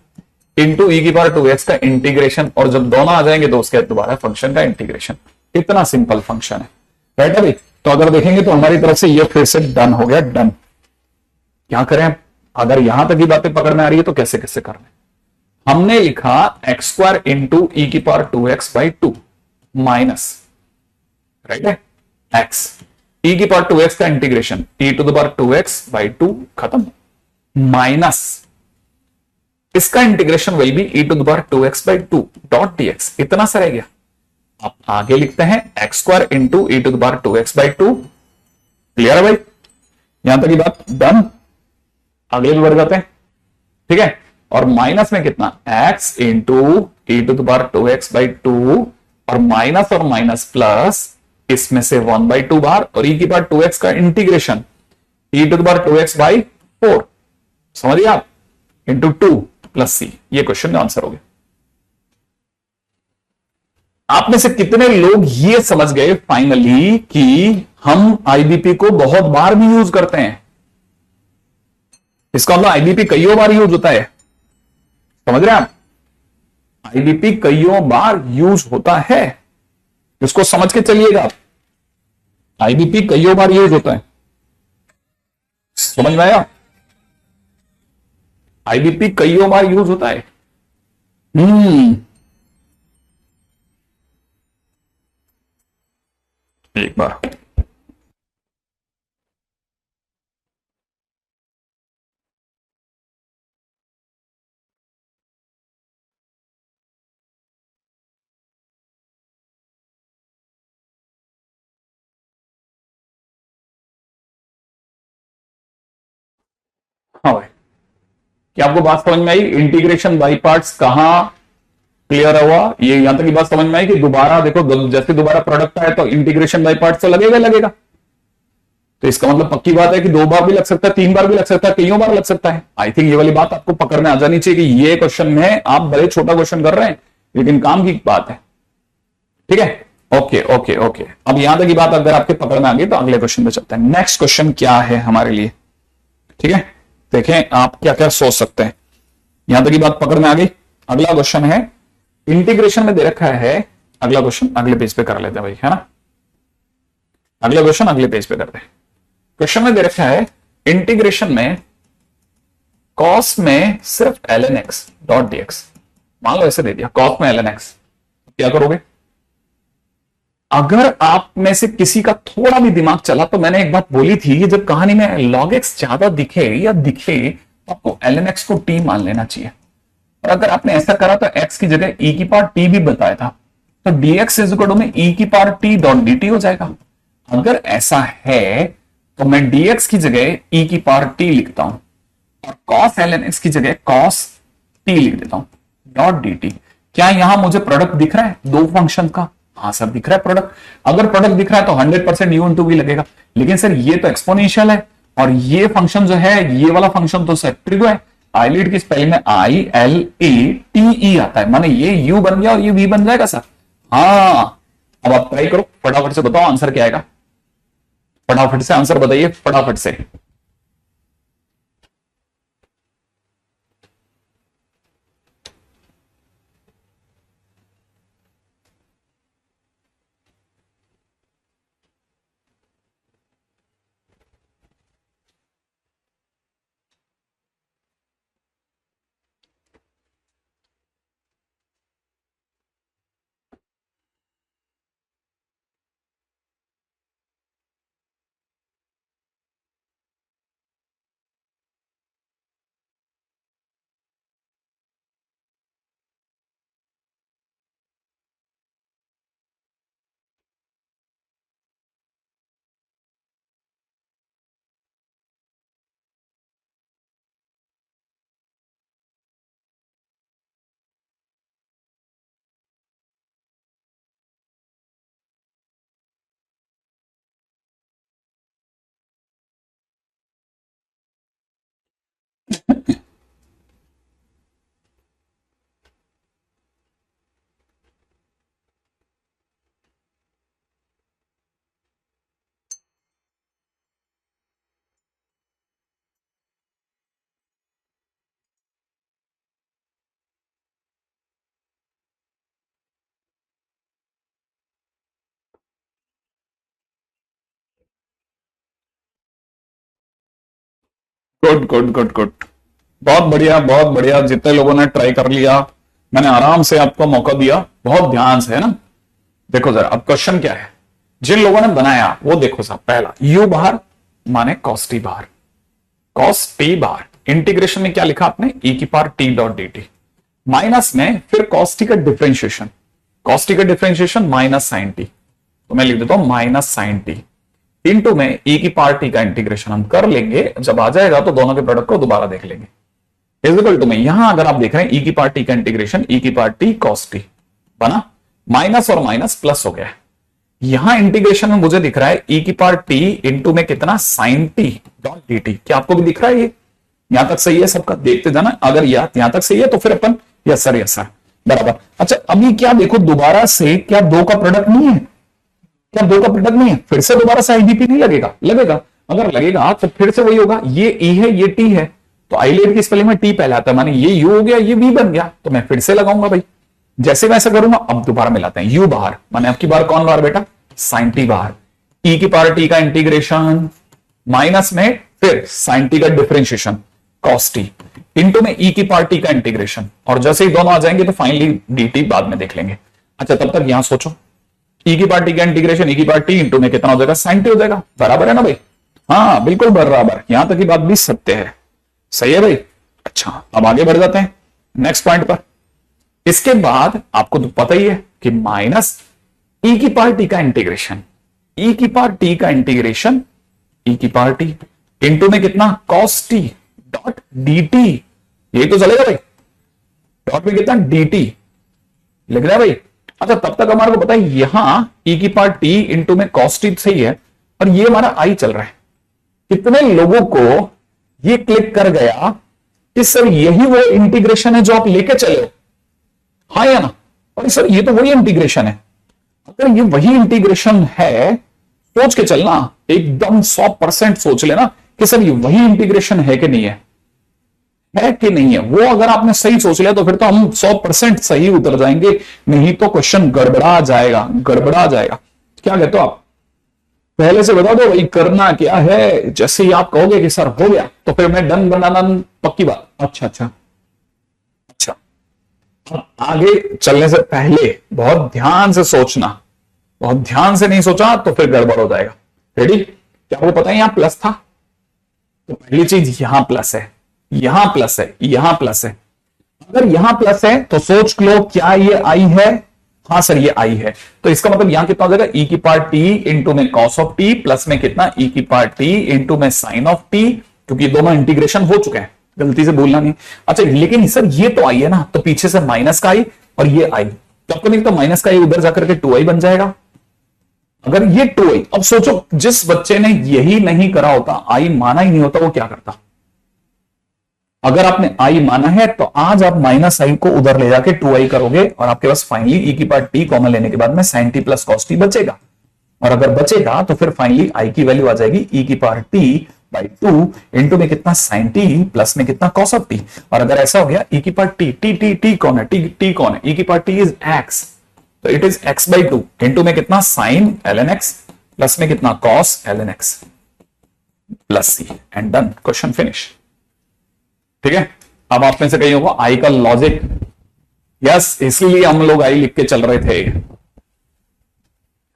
इंटू e की पावर 2x का इंटीग्रेशन, और जब दोनों आ जाएंगे तो उसके बाद दोबारा फंक्शन का इंटीग्रेशन। इतना सिंपल फंक्शन है, राइट है भाई। तो अगर देखेंगे तो हमारी तरफ से ये फिर से डन हो गया, डन। क्या करें, अगर यहां तक की बातें पकड़ में आ रही है तो कैसे कैसे करना है। हमने लिखा एक्स स्क्वायर इंटू ई की power 2x by 2 minus, right है, एक्स ई की पावर 2x का integration e to the power 2x by 2 खत्म, माइनस इसका integration will be e to the power 2x by 2 dot dx, इतना सा रह गया। आप आगे लिखते हैं x square into e to the power 2x/2। Clear है भाई? यहां तक की बात डन। अगले भी बढ़ जाते हैं, ठीक है। और माइनस में कितना, x into e to the power 2x/2 और माइनस प्लस, इसमें से 1/2 बार और e की पावर 2x का integration e to the power 2x/4, समझिए आप, इंटू 2 प्लस c। ये क्वेश्चन का आंसर हो गया। आप में से कितने लोग ये समझ गए फाइनली कि हम आईबीपी को बहुत बार भी यूज करते हैं? इसका मतलब आईबीपी कईयों बार यूज होता है, समझ रहे हैं आप? आईबीपी कईयों बार यूज होता है, इसको समझ के चलिएगा आप। आईबीपी कईयों बार यूज होता है, समझ में आया? आईबीपी कईयों बार यूज होता है। एक बार हाँ भाई, क्या आपको बात समझ में आई? इंटीग्रेशन बाई पार्ट्स कहां क्लियर हुआ? ये यहां तक की बात समझ में आई कि दोबारा देखो, जैसे दोबारा प्रोडक्ट आए तो इंटीग्रेशन बाई पार्ट्स तो लगेगा। तो इसका मतलब पक्की बात है कि 2 बार भी लग सकता है, 3 बार भी लग सकता है, कईयों बार लग सकता है। आई थिंक ये वाली बात आपको पकड़ में आ जानी चाहिए कि ये क्वेश्चन में आप बड़े छोटा क्वेश्चन कर रहे हैं लेकिन काम की बात है, ठीक है। ओके ओके ओके, अब यहां तक की बात अगर आपके पकड़ में आ गई तो अगले क्वेश्चन पे चलते हैं। नेक्स्ट क्वेश्चन क्या है हमारे लिए, ठीक है। देखें आप क्या क्या सोच सकते हैं। यहां तक की बात पकड़ में आ गई। अगला क्वेश्चन है, इंटीग्रेशन में दे रखा है। अगला क्वेश्चन अगले पेज पे कर लेते हैं भाई, है ना। अगला क्वेश्चन अगले पेज पे करते हैं। क्वेश्चन में दे रखा है इंटीग्रेशन में कॉस में सिर्फ ln x डॉट dx, मान लो ऐसे दे दिया कॉस में ln x, क्या करोगे? अगर आप में से किसी का थोड़ा भी दिमाग चला तो मैंने एक बात बोली थी कि जब कहानी में log x ज्यादा दिखे या दिखे तो आपको ln x को t मान लेना चाहिए। और अगर आपने ऐसा करा तो x की जगह e की पावर t भी बताया था, तो dx इज इक्वल टू में e की पावर t डॉट dt हो जाएगा। अगर ऐसा है तो मैं dx की जगह e की पावर t लिखता हूं और cos ln x की जगह cos t लिख देता हूं डॉट dt। क्या यहां मुझे प्रोडक्ट दिख रहा है दो फंक्शन का? हाँ सर दिख रहा है प्रोडक्ट। अगर प्रोडक्ट दिख रहा है तो 100% u इंटू v लगेगा, लेकिन सर ये तो एक्सपोनेंशियल है और ये फंक्शन जो है, ये वाला फंक्शन तो सेक्ट्रिक है। आईलीड की स्पेलिंग में ILATE आता है, माने ये u बन गया और ये v बन जाएगा सर। हाँ, अब आप ट्राई करो, फटाफट से बताओ आंसर क्या आएगा। फटाफट से आंसर बताइए, फटाफट से। गुड गुड गुड गुड, बहुत बढ़िया बहुत बढ़िया। जितने लोगों ने ट्राई कर लिया, मैंने आराम से आपको मौका दिया, बहुत ध्यान से, है ना। देखो जरा अब क्वेश्चन क्या है, जिन लोगों ने बनाया वो देखो साहब। पहला u बाहर माने cos t बाहर, cos t बाहर। इंटीग्रेशन में क्या लिखा आपने, e की power t dot dt। Minus में फिर cos t का डिफरेंशिएशन, cos t का डिफरेंशिएशन माइनस साइन टी, तो मैं लिख देता हूं माइनस साइन टी इंटू में e की पावर t का इंटीग्रेशन हम कर लेंगे, जब आ जाएगा तो दोनों के प्रोडक्ट को दोबारा देख लेंगे। इज इक्वल टू में यहां अगर आप देख रहे हैं e की पावर t का इंटीग्रेशन e की पावर t cos t बना, माइनस और माइनस प्लस हो गया है। यहां इंटीग्रेशन में मुझे दिख रहा है e की पावर t इंटू में कितना sine t dot d t. क्या आपको भी दिख रहा है ये? यहां तक सही है सबका? देखते जाना, अगर यहां तक सही है तो फिर अपन यस सर बराबर। अच्छा अभी क्या देखो दोबारा से, क्या दो का प्रोडक्ट नहीं है? क्या दो का प्रोडक्ट नहीं है? फिर से दोबारा से आईडीपी नहीं लगेगा? लगेगा। अगर लगेगा तो फिर से वही होगा, ये ई है ये टी है, तो आईलेट की स्पेलिंग में टी पहले आता है, माने ये यू हो गया ये वी बन गया, तो मैं फिर से लगाऊंगा भाई। जैसे मैं ऐसा करूंगा, अब दोबारा मिलाते हैं, यू बाहर माने आपकी बार कौन बाहर बेटा? साइन टी बाहर, ई की पावर टी का इंटीग्रेशन माइनस में फिर साइन टी का डिफरेंशिएशन कॉस टी इंटू में ई की पावर टी का इंटीग्रेशन, और जैसे ही दोनों आ जाएंगे तो फाइनली डी टी बाद में देख लेंगे। अच्छा तब तक यहां सोचो, ई की पावर टी का इंटीग्रेशन ई की पावर टी इंटू में कितना हो जाएगा? साइन टी हो जाएगा। बराबर है ना भाई? हाँ बिल्कुल बराबर, यहां तक की बात भी सत्य है। सही है भाई? अच्छा अब आगे बढ़ जाते हैं नेक्स्ट पॉइंट पर। इसके बाद आपको तो पता ही है कि माइनस ई की पावर टी का इंटीग्रेशन, ई की पावर टी का इंटीग्रेशन ई की पावर टी इंटू में कितना? Cos T dot d T. ये तो चलेगा भाई, डॉट में कितना? डी टी लिख रहा है भाई। अच्छा तब तक हमारे को पता है यहां ई की पावर टी इंटू में कॉस टी सही है, और ये हमारा आई चल रहा है। कितने लोगों को ये क्लिक कर गया कि सर यही वो इंटीग्रेशन है जो आप लेके चले हो? हाँ या ना? और सर ये तो वही इंटीग्रेशन है। अगर ये वही इंटीग्रेशन है, सोच के चलना, एकदम 100% सोच लेना कि सर ये वही इंटीग्रेशन है कि नहीं है कि नहीं है। वो अगर आपने सही सोच लिया तो फिर तो हम 100% सही उतर जाएंगे, नहीं तो क्वेश्चन गड़बड़ा जाएगा, गड़बड़ा जाएगा। क्या कहते हो आप? पहले से बता दो भाई करना क्या है। जैसे ही आप कहोगे कि सर हो गया तो फिर मैं डन बनाना पक्की बात। अच्छा आगे चलने से पहले बहुत ध्यान से सोचना, बहुत ध्यान से नहीं सोचा तो फिर गड़बड़ हो जाएगा। रेडी? क्या आपको पता है यहां प्लस था? तो पहली चीज यहां प्लस है, यहां प्लस है, यहां प्लस है। अगर यहां प्लस है तो सोच लो क्या ये आई है? हाँ सर ये आई है, तो इसका मतलब यहां कितना हो जाएगा? ई की पावर टी इंटू में कॉस ऑफ टी प्लस में कितना? ई की पावर टी इंटू में साइन ऑफ टी, क्योंकि दोनों इंटीग्रेशन हो चुके हैं, गलती से बोलना नहीं। अच्छा लेकिन सर ये तो आई है ना, तो पीछे से माइनस का आई और ये आई, तो आपको नहीं तो माइनस का आई उधर जाकर के 2i बन जाएगा। अगर ये 2i, अब सोचो जिस बच्चे ने यही नहीं करा होता, आई माना ही नहीं होता, वो क्या करता? अगर आपने आई माना है तो आज आप माइनस आई को उधर ले जाके 2i करोगे, और आपके पास फाइनली ई की पावर टी कॉमन लेने के बाद में sine t plus cos t बचेगा। और अगर बचेगा तो फिर फाइनली आई की वैल्यू आ जाएगी ई की पावर टी बाई 2 इंटू में कितना? साइन टी प्लस में कितना? Cos of T. और अगर ऐसा हो गया ई की पावर टी, टी कौन है? टी कौन है? ई की पावर टी इज एक्स, तो it is x by 2 into में कितना? साइन ln x प्लस में कितना? Cos ln x plus c, and done, question finish. ठीक है? अब आप में से कहीं होगा आई का लॉजिक, यस इसलिए हम लोग आई लिख के चल रहे थे,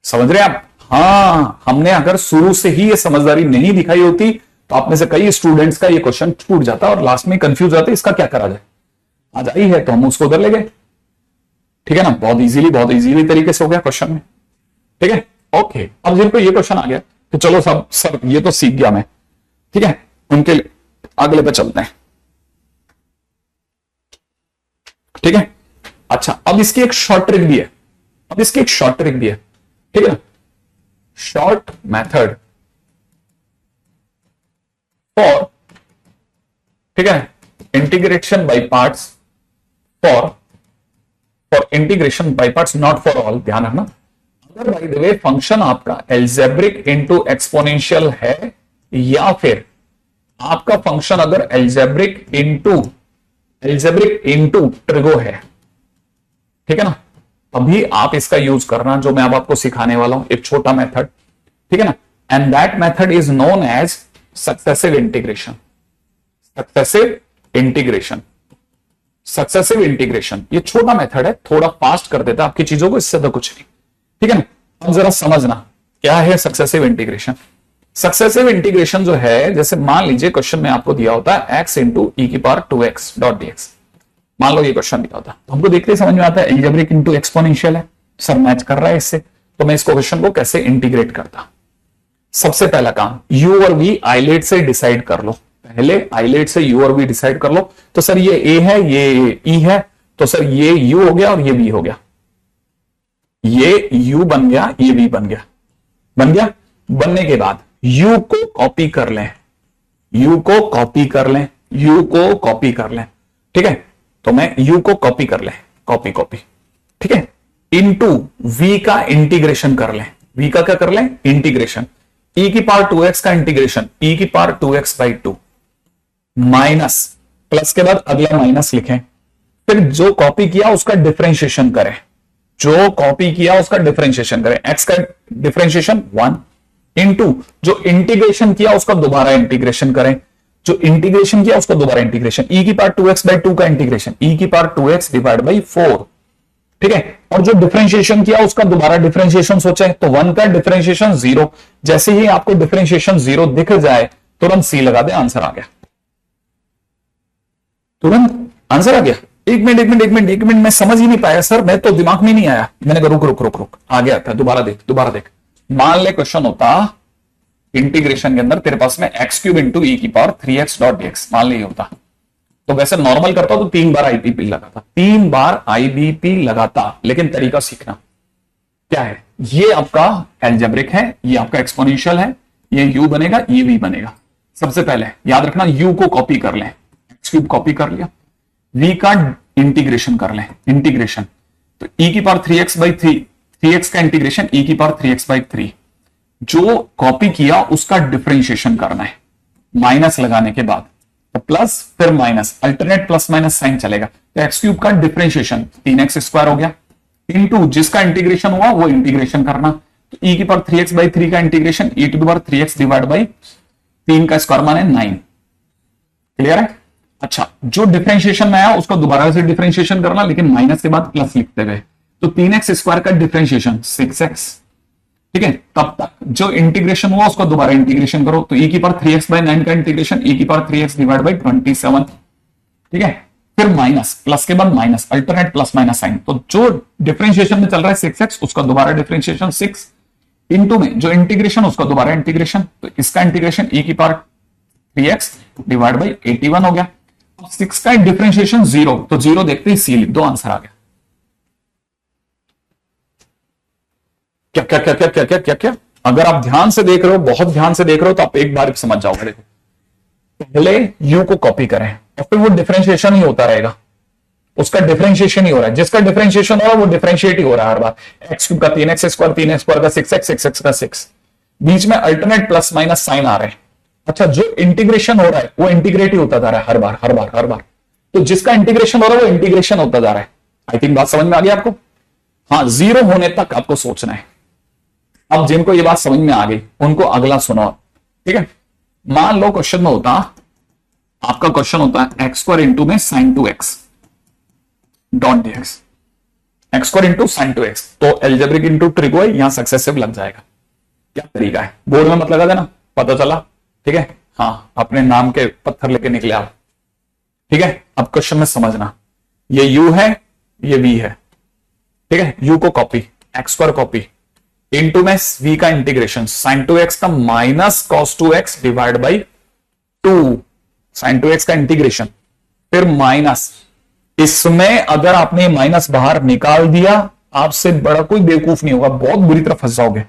समझ रहे हैं आप? हाँ, हमने अगर शुरू से ही ये समझदारी नहीं दिखाई होती तो आप में से कई स्टूडेंट्स का ये क्वेश्चन छूट जाता और लास्ट में कंफ्यूज जाते इसका क्या करा जाए। आज आई है तो हम उसको उधर ले गए। ठीक है ना? बहुत इजीली तरीके से हो गया क्वेश्चन में। ठीक है? ओके, अब जिनको ये क्वेश्चन आ गया तो चलो सब सर ये तो सीख गया मैं, ठीक है, उनके लिए अगले पे चलते हैं। ठीक है? अच्छा अब इसकी एक शॉर्ट ट्रिक भी है, ठीक है ना? शॉर्ट मेथड फॉर, ठीक है, integration by parts, for integration by parts, not for all. ध्यान रखना, अगर बाय द वे फंक्शन आपका एल्जेब्रिक इनटू एक्सपोनेंशियल है, या फिर आपका फंक्शन अगर एल्जेब्रिक इनटू ट्रिगो है, ठीक है ना, अभी आप इसका यूज करना जो मैं अब आपको सिखाने वाला हूं, एक छोटा मेथड, ठीक है ना, and that method is known as successive integration. ये छोटा मेथड है, थोड़ा फास्ट कर देता है आपकी चीजों को, इससे तो कुछ नहीं। ठीक है ना? अब जरा समझना क्या है सक्सेसिव इंटीग्रेशन। सक्सेसिव इंटीग्रेशन जो है, जैसे मान लीजिए क्वेश्चन में आपको दिया होता है x इंटू ई की पावर 2x डॉट dx, मान लो ये क्वेश्चन दिया होता है, तो हमको देखते ही समझ में आता है एल्जेब्रिक इनटू एक्सपोनेंशियल है, सर मैच कर रहा है इससे, तो मैं इस क्वेश्चन को कैसे इंटीग्रेट करता। सबसे पहला काम, u और v आइलेट से डिसाइड कर लो। पहले आइलेट से u और v डिसाइड कर लो। तो सर ये a है, ये e है, तो सर ये u हो गया और ये v हो गया। ये u बन गया, ये v बन गया। बन गया। बनने के बाद u को कॉपी कर लें, u को कॉपी कर लें, u को कॉपी कर लें। ठीक है, तो मैं u को कॉपी कर लें, कॉपी कॉपी। ठीक है, इनटू v का इंटीग्रेशन कर लें। v का क्या कर लें? इंटीग्रेशन। e की पावर 2x का इंटीग्रेशन, e की पावर 2x/2 माइनस, प्लस के बाद अगला माइनस लिखें। फिर जो कॉपी किया उसका डिफरेंशिएशन करें, जो कॉपी किया उसका डिफरेंशिएशन करें। x का डिफरेंशिएशन 1 इनटू जो इंटीग्रेशन किया उसका दोबारा इंटीग्रेशन करें, जो इंटीग्रेशन किया उसका दोबारा इंटीग्रेशन। e की पावर 2x/2 का इंटीग्रेशन, e की पावर 2x डिवाइड बाई 4। ठीक है, और जो डिफरेंशिएशन किया उसका दोबारा डिफरेंशिएशन सोचे, तो 1 का डिफरेंशिएशन 0। जैसे ही आपको डिफरेंशिएशन 0 दिख जाए तुरंत सी लगा दे, आंसर आ गया। तुरंत आंसर आ गया। एक मिनट मैं समझ ही नहीं पाया सर, मैं तो दिमाग में नहीं आया। मैंने कहा रुक रुक रुक रुक, आ गया था, दोबारा देख। मान ले क्वेश्चन होता इंटीग्रेशन के अंदर तेरे पास में x³ इंटू e की पावर 3x डॉट dx, मान ले होता, तो वैसे नॉर्मल करता तो 3 बार आईबीपी लगाता, 3 बार आईबीपी लगाता। लेकिन तरीका सीखना क्या है, ये आपका एल्जेब्रिक है, ये आपका एक्सपोनेंशियल है, ये u बनेगा, ये v बनेगा। सबसे पहले याद रखना u को कॉपी कर लें, x³ कॉपी कर लिया, v का इंटीग्रेशन कर लें, इंटीग्रेशन। तो e की पावर 3x/3, 3x का इंटीग्रेशन e की पावर 3x/3। जो कॉपी किया उसका डिफरेंशिएशन करना है, माइनस लगाने के बाद तो प्लस फिर minus, alternate plus minus sign चलेगा। तो x³ का डिफरेंशिएशन 3x² हो गया, इनटू जिसका इंटीग्रेशन हुआ वो इंटीग्रेशन करना। तो e की पावर 3x/3 का integration e to the power 3x divide by 3 का स्क्वायर माने 9। क्लियर है? अच्छा, जो डिफरेंशिएशन में आया उसका दोबारा से डिफरेंशिएशन करना, लेकिन माइनस के बाद प्लस लिखते गए। तो 3x² का डिफरेंशिएशन 6x। ठीक है, तब तक जो इंटीग्रेशन हुआ उसका दोबारा इंटीग्रेशन करो। तो e की पावर 3x/9 का इंटीग्रेशन e की पावर 3x डिवाइड बाई 27। ठीक है, फिर माइनस, प्लस के बाद minus, alternate plus minus sign. तो जो डिफरेंशिएशन में चल रहा है 6x, उसका दोबारा डिफरेंशिएशन 6 इनटू में जो इंटीग्रेशन उसका दोबारा इंटीग्रेशन। तो इसका इंटीग्रेशन e की पावर 3x डिवाइड बाई 81 हो गया। 6 का डिफरेंशिएशन 0, तो 0 देखते ही सी लिख दो, आंसर आ गया। क्या क्या क्या क्या क्या क्या क्या क्या अगर आप ध्यान से देख रहे हो, बहुत ध्यान से देख रहे हो, तो आप एक बार समझ जाओगे। देखो, पहले u को कॉपी करें और फिर वो डिफरेंशिएशन ही होता रहेगा, उसका डिफरेंशिएशन ही हो रहा है। जिसका डिफरेंशिएशन हो रहा है वो डिफरेंशिएट ही हो रहा है हर बार। x³ का 3x² 3x² का 6x 6x का 6, बीच में अल्टरनेट प्लस माइनस साइन आ रहे हैं। अच्छा, जो इंटीग्रेशन हो रहा है वो इंटीग्रेट ही होता जा रहा है हर बार हर बार हर बार। तो जिसका इंटीग्रेशन हो रहा है वो इंटीग्रेशन होता जा रहा है। आई थिंक बात समझ में आ गई आपको? हाँ, 0 होने तक आपको सोचना है। अब जिनको ये बात समझ में आ गई उनको अगला सुनो। ठीक है, मान लो क्वेश्चन में होता, आपका क्वेश्चन होता है x² इंटू में sin 2x dot dx, x² into sin 2x। तो एल्जेब्रिक इंटू ट्रिक है, यहां सक्सेसिव लग जाएगा। क्या तरीका है, बोर्ड में मत लगा देना, पता चला? ठीक है, हाँ, अपने नाम के पत्थर लेके निकले आप। ठीक है, अब क्वेश्चन में समझना, ये u है, ये v है। ठीक है, u को कॉपी, x² कॉपी, इनटू में v का इंटीग्रेशन, sin 2x का minus cos 2x divide by 2, sin 2x का इंटीग्रेशन, फिर माइनस। इसमें अगर आपने माइनस बाहर निकाल दिया, आपसे बड़ा कोई बेवकूफ नहीं होगा, बहुत बुरी तरह फंस जाओगे।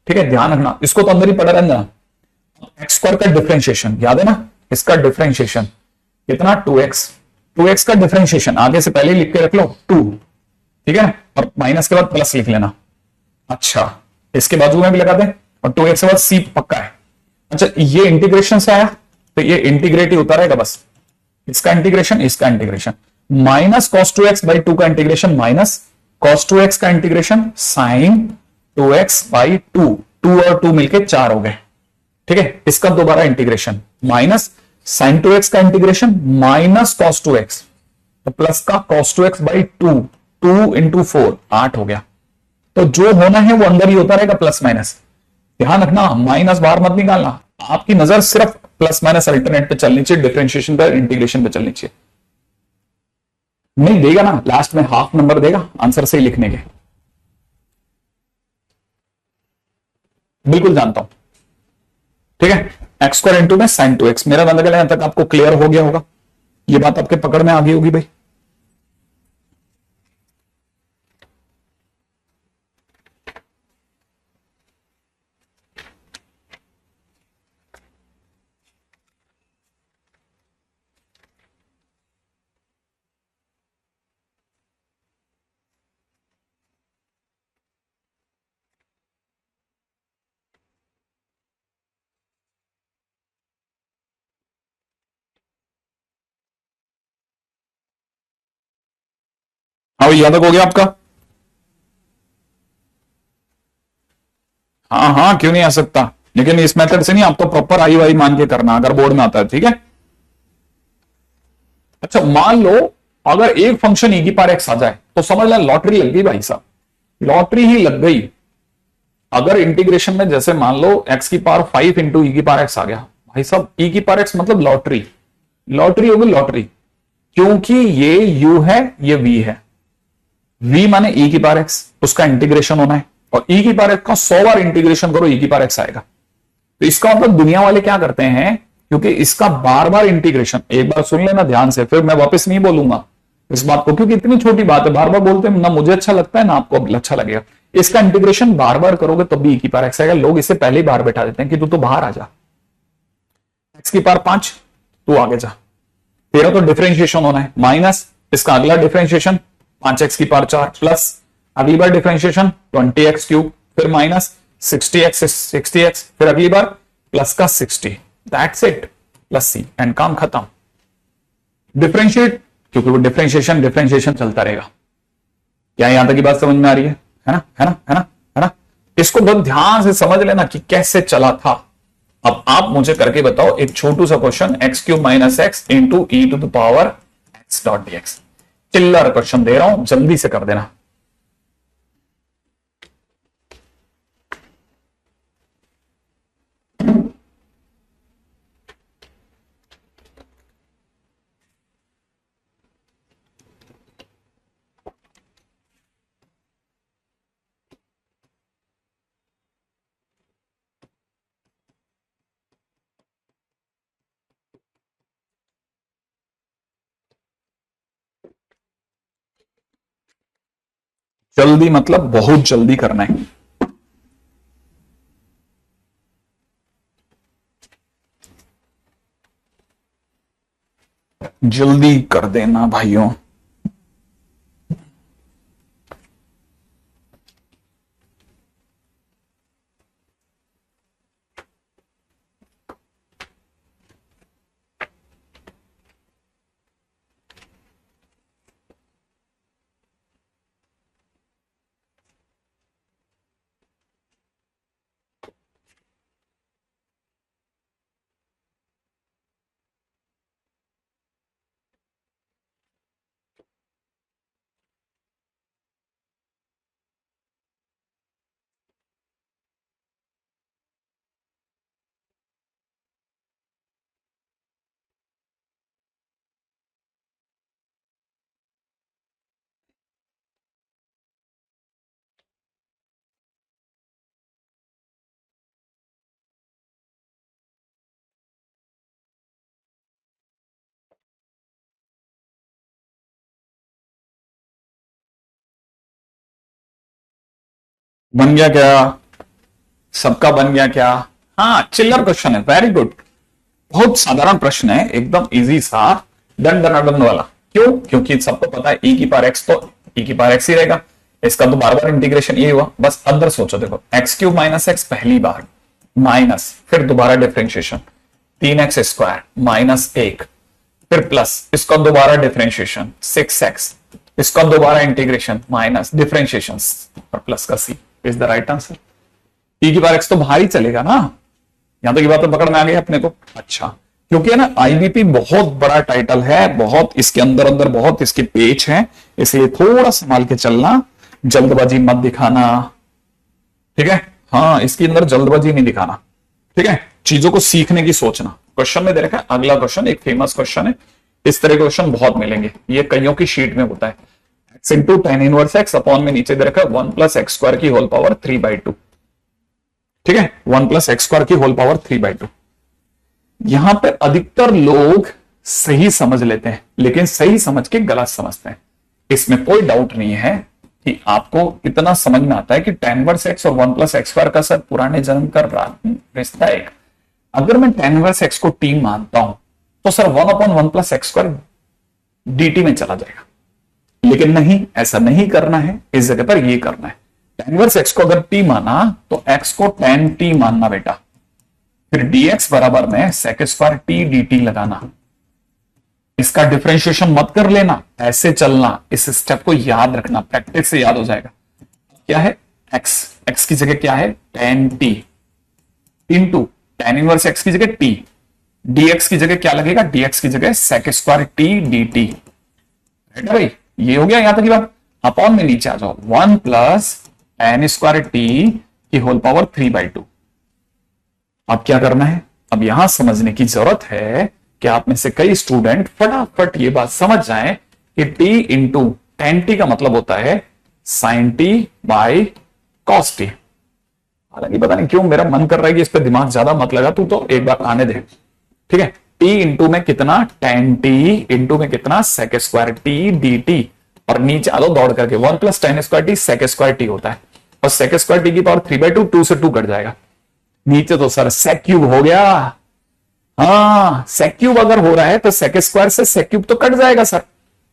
ठीक है, ध्यान रखना, इसको तो अंदर ही पड़ा रहना। x² का डिफरेंशिएशन याद है ना, इसका डिफरेंशिएशन कितना 2x, 2x का डिफरेंशिएशन आगे से पहले लिख के रख लो 2। ठीक है, और माइनस के बाद प्लस लिख लेना। अच्छा, इसके बाजू में भी लगा दें, और 2x के बाद c पक्का है। अच्छा, ये इंटीग्रेशन से आया तो ये इंटीग्रेट ही होता रहेगा बस, इसका इंटीग्रेशन, इसका integration, minus cos 2x by 2 का इंटीग्रेशन, माइनस cos 2x का इंटीग्रेशन sin 2x बाई 2, 2 और 2 मिलके 4 हो गए। ठीक है, इसका दोबारा इंटीग्रेशन, माइनस sin 2x का इंटीग्रेशन, माइनस cos 2x, तो प्लस का cos 2x बाई 2, 2 इंटू 4 8 हो गया। तो जो होना है वो अंदर ही होता रहेगा, प्लस माइनस। ध्यान रखना, माइनस बाहर मत निकालना, आपकी नजर सिर्फ प्लस माइनस अल्टरनेट पे चलनी चाहिए, डिफरेंशिएशन पे, इंटीग्रेशन पे चलनी चाहिए। नहीं देगा ना, लास्ट में हाफ नंबर देगा आंसर सही लिखने के। बिल्कुल जानता हूं, ठीक है। एक्स स्क्वायर इंटू में साइन 2x, मेरा मतलब यहां तक आपको क्लियर हो गया होगा, ये बात आपके पकड़ में आ गई होगी भाई। हाँ, याद तक हो गया आपका? हाँ हाँ, क्यों नहीं आ सकता, लेकिन इस मेथड से नहीं, आप तो प्रॉपर आई वाई मान के करना अगर बोर्ड में आता है, ठीक है। अच्छा, मान लो अगर एक फंक्शन ई की पावर एक्स आ जाए तो समझ लें लॉटरी लग गई भाई साहब, लॉटरी ही लग गई। अगर इंटीग्रेशन में जैसे मान लो एक्स की पावर 5 इंटू ई की पावर एक्स आ गया, भाई साहब ई की पावर एक्स मतलब लॉटरी, लॉटरी होगी लॉटरी, क्योंकि ये u है ये v है, v माने e की पावर x, उसका इंटीग्रेशन होना है, और e की पावर x का 100 बार इंटीग्रेशन करो e की पावर x आएगा। तो इसका मतलब दुनिया वाले क्या करते हैं, क्योंकि इसका बार बार इंटीग्रेशन, एक बार सुन लेना ध्यान से, फिर मैं वापस नहीं बोलूंगा इस बात को, क्योंकि इतनी छोटी बात है, बार बार बोलते हैं ना, मुझे अच्छा लगता है ना आपको अच्छा लगेगा। इसका इंटीग्रेशन बार बार करोगे तो भी e की पावर x आएगा। लोग इसे पहले ही बाहर बैठा देते हैं कि तू तो बाहर आ जा, x की पावर 5 तू आगे जा, तेरा तो डिफरेंशिएशन होना है, माइनस इसका अगला डिफरेंशिएशन 5x की पावर 4 प्लस अगली बार डिफरेंशिएशन 20x क्यूब, फिर माइनस 60x, फिर अगली बार प्लस का 60, that's it, plus c, and काम खत्म। डिफरेंशिएट, क्योंकि वो डिफरेंशिएशन चलता रहेगा। क्या यहां तक की बात समझ में आ रही है ना, है ना, है ना, है ना। इसको बहुत ध्यान से समझ लेना कि कैसे चला था। अब आप मुझे करके बताओ एक छोटू सा question, x cube minus x into e to the power x dot d x, चिल्लर क्वेश्चन दे रहा हूं, जल्दी से कर देना। जल्दी मतलब बहुत जल्दी करना है। जल्दी कर देना भाइयों। बन गया क्या? सबका बन गया क्या? हाँ, चिल्लर क्वेश्चन है, वेरी गुड, बहुत साधारण प्रश्न है, एकदम इजी सा, डन डन डन वाला। क्यों? क्योंकि सबको पता है e की पावर x तो e की पावर x ही रहेगा, इसका तो बार बार इंटीग्रेशन ये हुआ। बस अंदर सोचो, देखो एक्स क्यूब माइनस एक्स पहली बार, माइनस फिर दोबारा डिफरेंशिएशन 3x स्क्वायर माइनस 1, फिर प्लस इसका दोबारा डिफरेंशिएशन 6x, इसका दोबारा इंटीग्रेशन माइनस डिफरेंशिएशन और प्लस का c is the right answer. e की पावर x तो बाहर ही चलेगा ना, यहां तक की बात तो पकड़ में आ गई अपने को। अच्छा, क्योंकि है ना आईबीपी बहुत बड़ा टाइटल है, बहुत इसके अंदर अंदर बहुत इसके पेज हैं, इसलिए थोड़ा संभाल के चलना, जल्दबाजी मत दिखाना, ठीक है। हाँ, इसके अंदर जल्दबाजी नहीं दिखाना, ठीक है, चीजों को सीखने की सोचना। क्वेश्चन में दे रखा है अगला क्वेश्चन, एक फेमस क्वेश्चन है, इस तरह के क्वेश्चन बहुत मिलेंगे, ये कईयों की शीट में होता है। X into tan inverse x upon में नीचे दे रखा है 1 प्लस एक्स स्क्वायर की होल पावर 3/2, ठीक है, 1+x² की होल पावर 3/2। यहां पर अधिकतर लोग सही समझ लेते हैं, लेकिन सही समझ के गलत समझते हैं। इसमें कोई डाउट नहीं है कि आपको इतना समझ में आता है कि tan इनवर्स x और 1+x² का सर पुराने जन्म का रिश्ता है। अगर मैं tan इनवर्स x को t मानता हूं तो सर 1/1+x² dt में चला जाएगा, लेकिन नहीं, ऐसा नहीं करना है। इस जगह पर ये करना है, tan इनवर्स x को अगर t माना तो x को tan t मानना बेटा, फिर dx बराबर में sec² t dt लगाना। इसका डिफरेंशिएशन मत कर लेना, ऐसे चलना, इस स्टेप को याद रखना, प्रैक्टिस से याद हो जाएगा। क्या है x की जगह क्या है tan t into tan inverse x की जगह t, dx की जगह क्या लगेगा, dx की जगह sec² t dt। राइट भाई, ये हो गया यहां तक की बात। अपॉन में नीचे आ जाओ, 1+tan² t की होल पावर 3/2। अब क्या करना है, अब यहां समझने की जरूरत है कि आप में से कई स्टूडेंट फटाफट ये बात समझ जाएं कि t इंटू tan t का मतलब होता है sin t by cos t। हालांकि पता नहीं क्यों मेरा मन कर रहा है कि इस पर दिमाग ज्यादा मत लगा, तू तो एक बार आने दे। ठीक है, t इंटू में कितना tan t इंटू में कितना sec² t dt, और नीचे आ लो दौड़ करके 1+tan² t sec² t होता है, और sec² t की पावर 3/2, 2 से 2 कट जाएगा। नीचे तो सर sec क्यूब हो गया। हाँ, sec क्यूब अगर हो रहा है तो sec² से sec क्यूब तो कट जाएगा सर,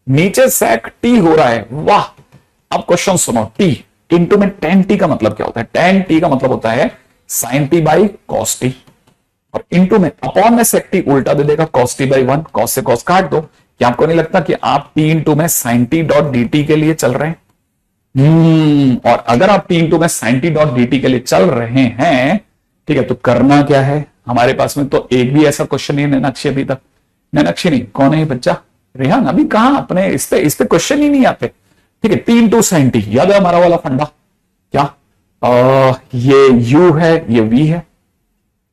नीचे sec t हो रहा है। वाह, अब क्वेश्चन सुनो, t इंटू में tan t का मतलब क्या होता है, tan t का मतलब होता है sin t by cos t, और इंटू में अपॉन में sec t उल्टा दे देगा cos t बाई 1, cos से cos काट दो। क्या आपको नहीं लगता कि आप t इंटू में sin t डॉट dt के लिए चल रहे हैं? और अगर आप t इंटू में sin t डॉट dt के लिए चल रहे हैं, ठीक है, तो करना क्या है, हमारे पास में तो एक भी ऐसा क्वेश्चन नहीं है नैनाक्षी अभी तक। नैनाक्षी नहीं, कौन है ये बच्चा, रेहान, अभी कहां, अपने इस पे क्वेश्चन ही नहीं आते। ठीक है, 3 इंटू sin t, याद है हमारा वाला फंडा क्या, ये u है, ये v है।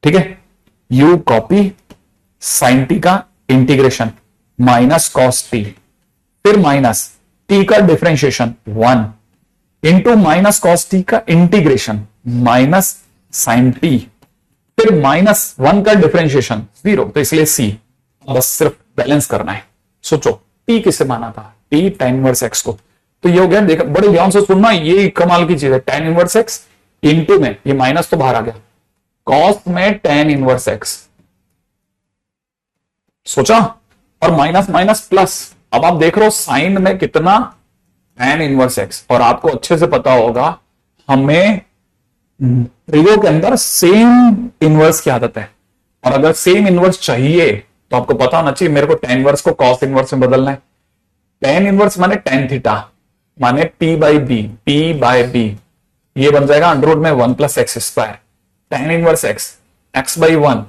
ठीक है, u कॉपी, sin t का इंटीग्रेशन माइनस cos t, फिर माइनस t का differentiation 1 into minus cos t का इंटीग्रेशन माइनस sin t, फिर -1 का डिफरेंशिएशन 0, तो इसलिए c। बस सिर्फ बैलेंस करना है। सोचो t किसे माना था, t tan इनवर्स x को, तो ये हो गया। देखो बड़े ध्यान से सुनना, ये कमाल की चीज है। tan इनवर्स x इंटू में ये माइनस तो बाहर आ गया, cos में tan इनवर्स x, सोचा, और माइनस माइनस प्लस। अब आप देख रहे हो साइन में कितना tan इनवर्स x, और आपको अच्छे से पता होगा हमें ट्रिगो के अंदर सेम इनवर्स की आदत है, और अगर सेम इनवर्स चाहिए तो आपको पता होना चाहिए मेरे को tan इनवर्स को cos इनवर्स में बदलना है। tan इनवर्स माने tan थीटा माने p by b, p by b, ये बन जाएगा अंडर रूट में 1+x²। tan inverse x, x by 1,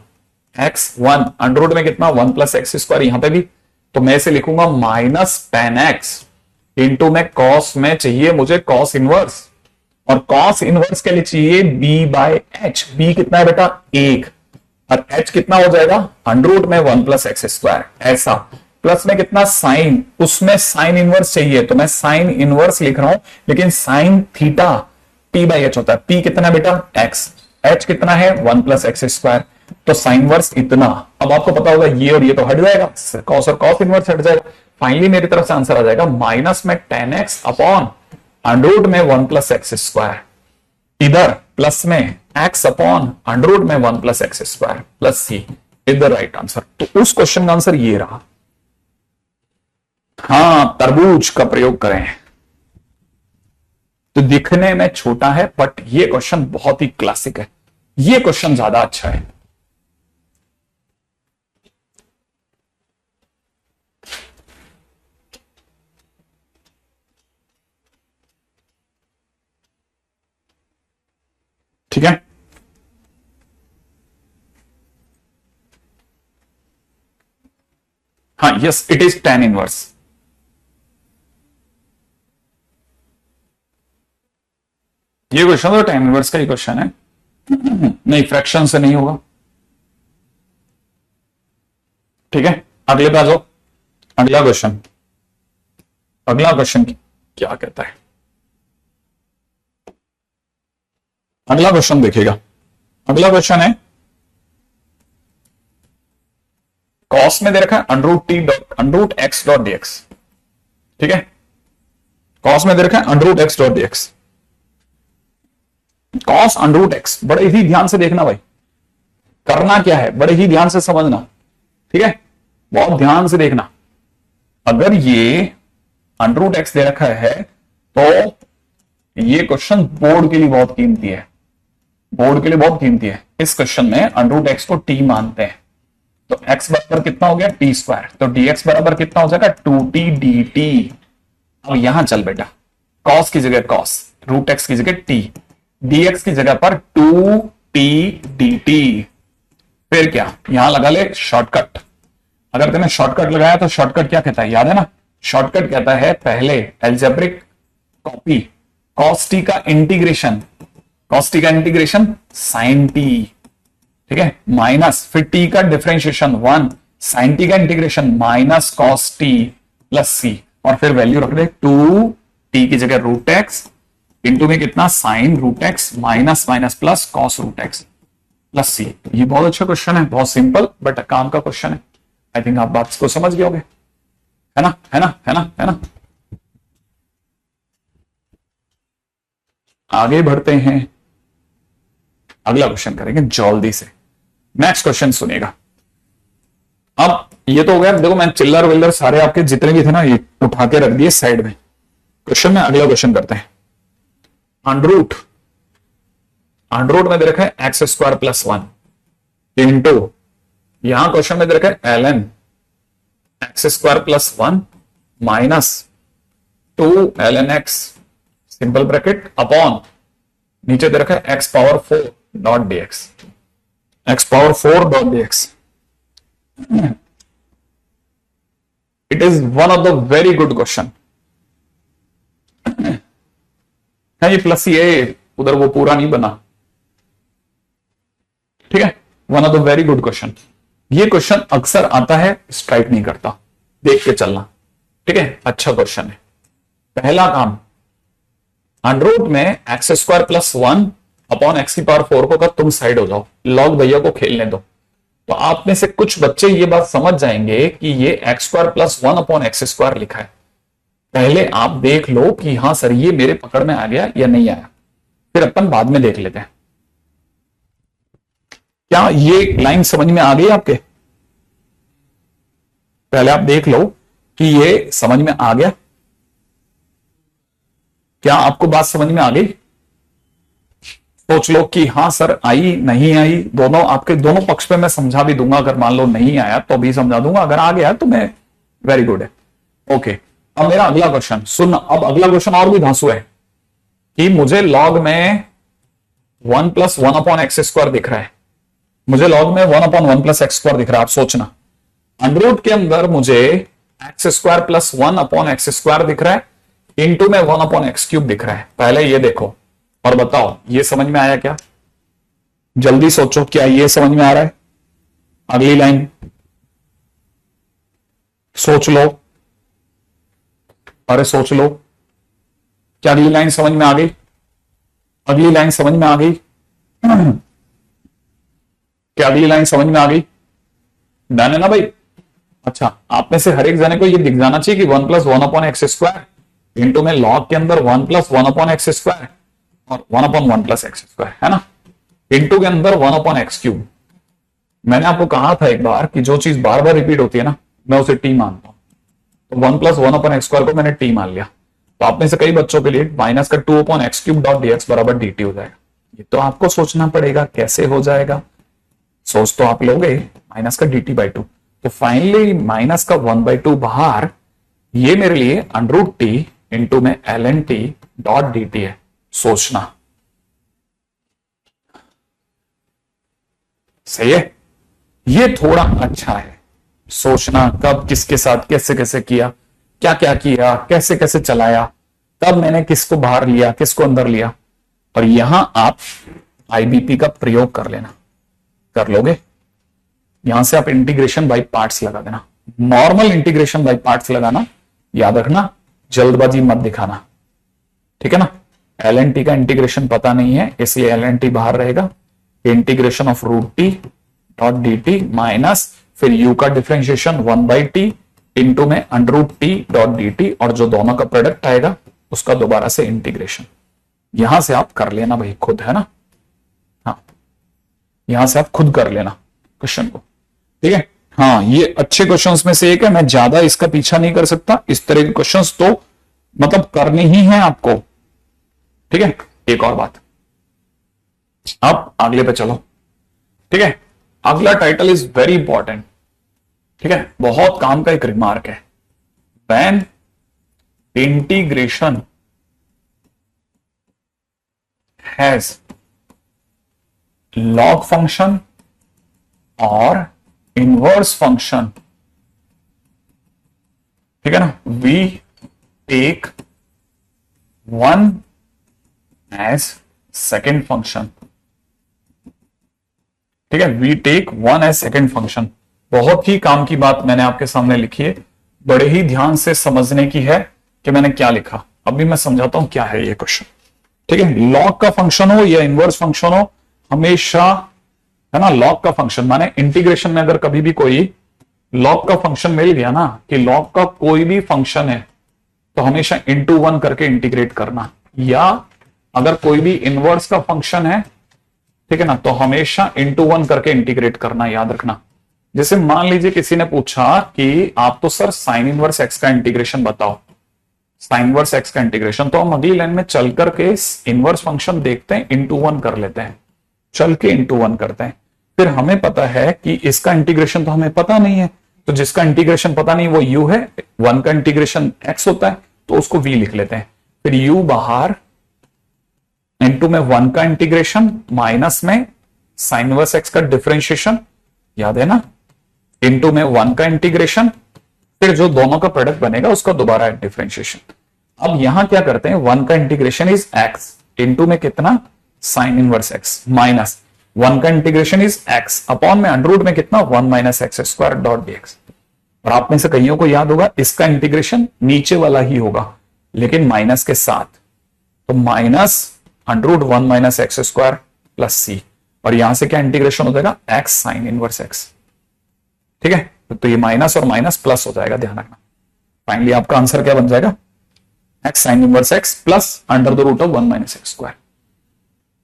x1 under root में कितना 1+x², यहां पे भी तो मैं इसे लिखूंगा -tan x इंटू में cos में चाहिए मुझे cos इनवर्स, और cos इनवर्स के लिए चाहिए b बाय h। b कितना है बेटा 1, और h कितना हो जाएगा अंडर रूट में 1+x²। ऐसा प्लस में कितना साइन, उसमें साइन इनवर्स चाहिए तो मैं साइन इनवर्स लिख रहा हूं, लेकिन sine theta p by h होता है। p कितना है बेटा x, h कितना है 1+x², तो साइन इनवर्स इतना। अब आपको पता होगा ये और ये तो हट जाएगा, cos और cos इनवर्स हट जाएगा। फाइनली मेरी तरफ से आंसर आ जाएगा माइनस में tan x upon under root में 1+x², इधर प्लस में x अपॉन अंडर रूट में 1+x² plus c is the right answer. तो उस क्वेश्चन का आंसर ये रहा। हां, तरबूज का प्रयोग करें तो दिखने में छोटा है, बट ये क्वेश्चन बहुत ही क्लासिक है, ये क्वेश्चन ज्यादा अच्छा है। ठीक है, हाँ, yes it is tan inverse. ये क्वेश्चन तो tan इनवर्स का ही क्वेश्चन है। नहीं, फ्रैक्शन से नहीं होगा। ठीक है, अगले पे आ जाओ। अगला क्वेश्चन, अगला क्वेश्चन क्या कहता है, अगला क्वेश्चन देखिएगा। अगला क्वेश्चन है, कॉस में दे रखा है under root t dot under root x dot dx. ठीक है, कॉस में दे रखा है under root x dot dx. Cos under root x, बड़े ही ध्यान से देखना भाई, करना क्या है बड़े ही ध्यान से समझना। ठीक है, बहुत ध्यान से देखना। अगर ये अंडरूट एक्स दे रखा है तो ये क्वेश्चन बोर्ड के लिए बहुत कीमती है, बोर्ड के लिए बहुत कीमती है। इस क्वेश्चन में अंडरूट एक्स को टी मानते हैं, तो x बराबर कितना हो गया टी स्क्वायर, तो dx बराबर कितना हो जाएगा 2t dt। अब यहां चल बेटा, cos की जगह cos, रूट एक्स की जगह t, dx की जगह पर 2t dt। फिर क्या, यहां लगा ले शॉर्टकट। अगर तुमने शॉर्टकट लगाया तो शॉर्टकट क्या कहता है, याद है ना? शॉर्टकट कहता है पहले एल्जेब्रिक कॉपी, cos t का इंटीग्रेशन, cos t का इंटीग्रेशन sin t। ठीक है, माइनस फिर t का डिफरेंशिएशन 1, sin t का integration minus cos t plus c, और फिर वैल्यू रख दे 2t की जगह रूट एक्स, इंटू में कितना sine root x minus minus plus cos root x plus c. ये बहुत अच्छा क्वेश्चन है, बहुत सिंपल बट काम का क्वेश्चन है। आई थिंक आप बात को समझ गए होगे, है ना, है ना, है ना, है ना। आगे बढ़ते हैं, अगला क्वेश्चन करेंगे जल्दी से। नेक्स्ट क्वेश्चन सुनिएगा। अब ये तो हो गया, देखो मैं चिल्लर विल्लर सारे आपके जितने भी थे ना ये उठा के रख दिए साइड में। क्वेश्चन में अगला क्वेश्चन करते हैं। अंडरूट, अंडरूट में दे रखा है एक्स स्क्वायर प्लस 1 इंटू, यहां क्वेश्चन में दे रखा है l n x square plus 1 minus 2 l n x simple bracket upon, नीचे दे रखा है x power 4 dot d x, x power 4 dot d x. It is one of the very good question है ये, प्लस ये उधर वो पूरा नहीं बना। ठीक है, one of the very good question. ये क्वेश्चन अक्सर आता है, स्ट्राइक नहीं करता, देख के चलना। ठीक है, अच्छा क्वेश्चन है। पहला काम, अंडरूट में x square plus 1 upon x की पावर 4 को कर तुम साइड हो जाओ, लॉग भैया को खेलने दो, तो आप में से कुछ बच्चे ये बात समझ जाएंगे कि ये x square plus 1 upon x square लिखा है। पहले आप देख लो कि हां सर ये मेरे पकड़ में आ गया या नहीं आया, फिर अपन बाद में देख लेते हैं। क्या ये लाइन समझ में आ गई आपके? पहले आप देख लो कि ये समझ में आ गया। क्या आपको बात समझ में आ गई? सोच लो कि हां सर आई नहीं आई, दोनों आपके दोनों पक्ष पे मैं समझा भी दूंगा। अगर मान लो नहीं आया तो भी समझा दूंगा, अगर आ गया तो मैं वेरी गुड है। ओके, अब मेरा अगला क्वेश्चन सुन। अब अगला क्वेश्चन और भी धांसू है कि मुझे लॉग में 1 प्लस 1 अपॉन एक्स स्क्वायर दिख रहा है, मुझे लॉग में 1 अपॉन 1 प्लस एक्स स्क्वायर दिख रहा है। आप सोचना, अंडरूट के अंदर मुझे x square plus 1 upon x square दिख रहा है, इंटू में 1 अपॉन एक्स क्यूब दिख रहा है। पहले ये देखो और बताओ ये समझ में आया क्या? जल्दी सोचो, क्या ये समझ में आ रहा है? अगली लाइन सोच लो, अरे सोच लो, क्या अगली लाइन समझ में आ गई? अगली लाइन समझ में आ गई? क्या अगली लाइन समझ में आ गई? डन है ना भाई? अच्छा, आप में से हर एक जने को ये दिख जाना चाहिए कि 1 plus 1 upon x square into में लॉग के अंदर 1 प्लस 1 अपॉन एक्स स्क्वायर और 1 अपॉन 1 प्लस एक्स स्क्वायर, है ना, इंटू के अंदर 1 अपॉन एक्स क्यूब। मैंने आपको कहा था एक बार कि जो चीज बार बार रिपीट होती है ना, मैं उसे टी मानता हूं, तो 1 प्लस 1 अपॉन एक्स स्क्वायर को मैंने टी मान लिया। तो आप में से कई बच्चों के लिए माइनस का 2 upon x cube dot dx बराबर dt हो जाएगा। ये तो आपको सोचना पड़ेगा कैसे हो जाएगा, सोच तो आप लोगे माइनस का dt बाई 2, तो फाइनली माइनस का 1 बाई 2 बाहर, ये मेरे लिए अंडरूट टी इंटू में l n t dot d t है। सोचना सही है, ये थोड़ा अच्छा है। सोचना कब किसके साथ कैसे कैसे किया, क्या क्या किया, कैसे कैसे चलाया, कब मैंने किसको बाहर लिया किसको अंदर लिया, और यहां आप आईबीपी का प्रयोग कर लेना, कर लोगे। यहां से आप इंटीग्रेशन बाय पार्ट्स लगा देना, नॉर्मल इंटीग्रेशन बाय पार्ट्स लगाना, याद रखना, जल्दबाजी मत दिखाना, ठीक है ना। एल एन टी का इंटीग्रेशन पता नहीं है इसलिए एल एन टी बाहर रहेगा, integration of root t dot d t minus फिर u का डिफरेंशिएशन 1/t इंटू में under root t dot d t और जो दोनों का प्रोडक्ट आएगा उसका दोबारा से इंटीग्रेशन। यहां से आप कर लेना भाई खुद, है ना। हाँ, यहां से आप खुद कर लेना क्वेश्चन को, ठीक है। हाँ, ये अच्छे क्वेश्चंस में से एक है, मैं ज्यादा इसका पीछा नहीं कर सकता। इस तरह के क्वेश्चंस तो मतलब करने ही है आपको, ठीक है। एक और बात, अब अगले पे चलो, ठीक है। अगला टाइटल इज वेरी इंपॉर्टेंट, ठीक है, बहुत काम का एक रिमार्क है। When integration has log function और इनवर्स फंक्शन, ठीक है ना, we take one as second function, ठीक है। We take one as second function. बहुत ही काम की बात मैंने आपके सामने लिखी है, बड़े ही ध्यान से समझने की है कि मैंने क्या लिखा। अभी मैं समझाता हूं क्या है ये क्वेश्चन, ठीक है। लॉग का फंक्शन हो या इनवर्स फंक्शन हो, हमेशा, है ना, लॉग का फंक्शन माने इंटीग्रेशन में अगर कभी भी कोई लॉग का फंक्शन मिल गया ना, कि लॉग का कोई भी फंक्शन है तो हमेशा इंटू वन करके इंटीग्रेट करना, या अगर कोई भी इनवर्स का फंक्शन है, ठीक है ना, तो हमेशा इंटू वन करके इंटीग्रेट करना, याद रखना। जैसे मान लीजिए किसी ने पूछा कि आप तो सर साइन इनवर्स एक्स का इंटीग्रेशन बताओ, साइन इनवर्स एक्स का इंटीग्रेशन, तो हम अगली लाइन में चल करके इनवर्स फंक्शन देखते हैं, इंटू वन कर लेते हैं, चल के इंटू वन करते हैं। फिर हमें पता है कि इसका इंटीग्रेशन तो हमें पता नहीं है, तो जिसका इंटीग्रेशन पता नहीं वो u है, वन का इंटीग्रेशन x होता है तो उसको v लिख लेते हैं। फिर u बाहर, इंटू में वन का इंटीग्रेशन, माइनस में साइन इनवर्स एक्स का डिफरेंशिएशन, याद है ना, इंटू में वन का इंटीग्रेशन, फिर जो दोनों का प्रोडक्ट बनेगा उसका दोबारा डिफरेंशिएशन। अब यहां क्या करते हैं, वन का इंटीग्रेशन इज x, इंटू में कितना, sign inverse x, minus one का इंटीग्रेशन इज x अपॉन में अंडर रूट में कितना, one minus x square dot dx। और आप में से कईयों को याद होगा इसका इंटीग्रेशन नीचे वाला ही होगा लेकिन माइनस के साथ, तो minus under root one minus x square plus c, और यहां से क्या इंटीग्रेशन हो जाएगा, एक्स साइन इनवर्स एक्स, ठीक है। तो ये माइनस और माइनस प्लस हो जाएगा, ध्यान रखना। फाइनली आपका आंसर क्या बन जाएगा, x sine inverse x plus under the root of one minus x square,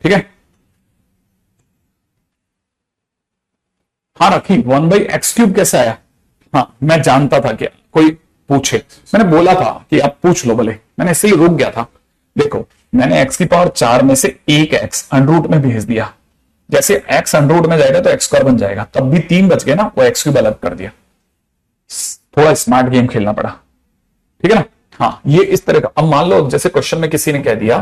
ठीक है। हाँ रखी, वन बाई एक्स क्यूब कैसे आया, हाँ मैं जानता था कि कोई पूछे, मैंने बोला था कि आप पूछ लो भले, मैंने इसलिए रुक गया था। देखो मैंने x की पावर 4 में से एक x अंडर रूट में भेज दिया, जैसे x अंडर रूट में जाएगा तो एक्स स्क्वायर बन जाएगा, तब भी 3 बच गए ना, वो एक्स क्यूब अलग कर दिया। थोड़ा स्मार्ट गेम खेलना पड़ा, ठीक है ना। हाँ, ये इस तरह का। अब मान लो जैसे क्वेश्चन में किसी ने कह दिया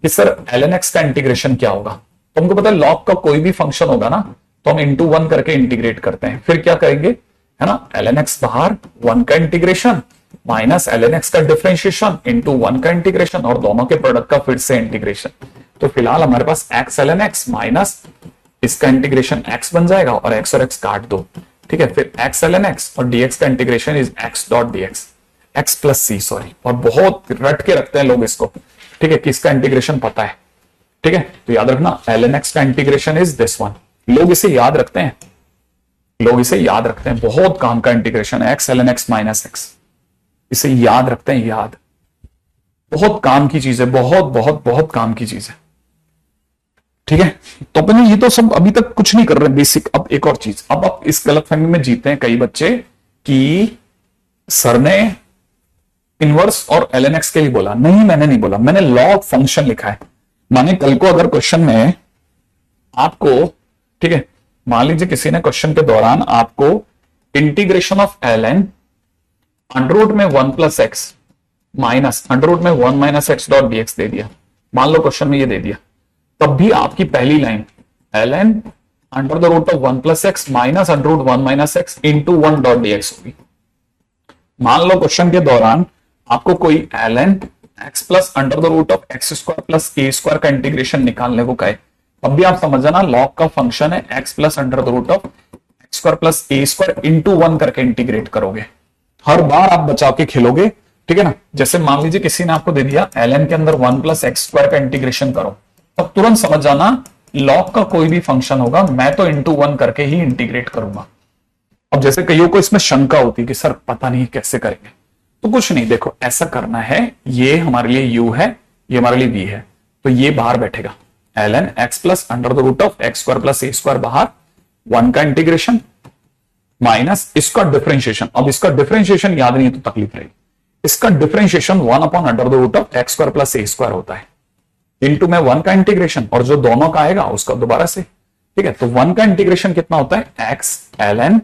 कि सर ln x का इंटीग्रेशन क्या होगा, तो हमको पता है लॉग का कोई भी फंक्शन होगा ना तो हम इंटू वन करके इंटीग्रेट करते हैं। फिर क्या करेंगे, है ना, ln x बाहर, वन का इंटीग्रेशन माइनस ln x का डिफरेंशिएशन इंटू वन का इंटीग्रेशन और दोनों के प्रोडक्ट का फिर से इंटीग्रेशन। तो फिलहाल हमारे पास x ln x माइनस इसका इंटीग्रेशन x बन जाएगा और x और x काट दो, ठीक है। फिर x ln x और dx का integration is x dot dx, x plus c, sorry. और बहुत रट के रखते हैं लोग इसको, ठीक है, किसका इंटीग्रेशन पता है, ठीक है। तो याद रखना ln x का इंटीग्रेशन इज दिस वन, लोग इसे याद रखते हैं, लोग इसे याद रखते हैं, बहुत काम का इंटीग्रेशन है x ln x minus x, इसे याद रखते हैं, याद, बहुत काम की चीज है, बहुत बहुत बहुत काम की चीज है, ठीक है। तो अपने ये तो सब अभी तक कुछ नहीं कर रहे बेसिक। अब एक और चीज, अब आप इस गलतफहमी में जीते हैं कई बच्चे कि सर ने इनवर्स और ln x के लिए बोला, नहीं मैंने नहीं बोला, मैंने लॉग फंक्शन लिखा है। माने कल को अगर क्वेश्चन में आपको, ठीक है, मान लीजिए किसी ने क्वेश्चन के दौरान आपको integration of ln under root में one plus x minus under root में one minus x dot dx दे दिया, मान लो क्वेश्चन में ये दे दिया, तब भी आपकी पहली line ln under the root of one plus x minus under root one minus x into one dot dx होगी। मान लो क्वेश्चन के दौरान आपको कोई ln x plus under the root of x square plus a square का integration निकालने को कहे, अब भी आप समझ जाना लॉग का फंक्शन है x plus under the root of x square plus a square into one करके इंटीग्रेट करोगे, हर बार आप बचा के खेलोगे, ठीक है ना। जैसे मान लीजिए किसी ने आपको दे दिया ln के अंदर वन प्लस एक्स स्क्वायर का इंटीग्रेशन करो, तब तुरंत समझ जाना लॉग का कोई भी फंक्शन होगा मैं तो इंटू वन करके ही इंटीग्रेट करूंगा। अब जैसे कईयों को इसमें शंका होती है कि सर पता नहीं कैसे करेंगे, तो कुछ नहीं, देखो ऐसा करना है, ये हमारे लिए u है, ये हमारे लिए v है, तो ये बाहर बैठेगा ln x plus under the root of x square plus a square बाहर, वन का इंटीग्रेशन माइनस इसका डिफरेंशिएशन। अब इसका डिफरेंशिएशन याद नहीं है तो तकलीफ रहेगी, इसका differentiation one upon under the root of x square plus a square होता है, इंटू में वन का इंटीग्रेशन और जो दोनों का आएगा उसका दोबारा से। ठीक है, तो वन का इंटीग्रेशन कितना होता है x ln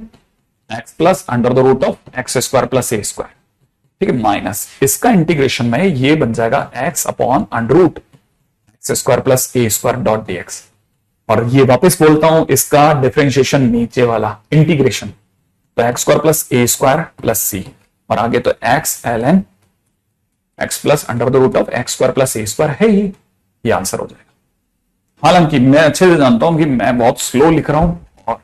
x plus under the root of x square plus a square. ठीक है, माइनस इसका इंटीग्रेशन में ये बन जाएगा x upon under root x square plus a square dot dx। और ये वापस बोलता हूं, इसका डिफरेंशिएशन नीचे वाला इंटीग्रेशन, तो x square plus a square plus c, और आगे तो x ln x plus under the root of x square plus a square है ही, ये आंसर हो जाएगा। हालांकि मैं अच्छे से जानता हूं कि मैं बहुत स्लो लिख रहा हूं और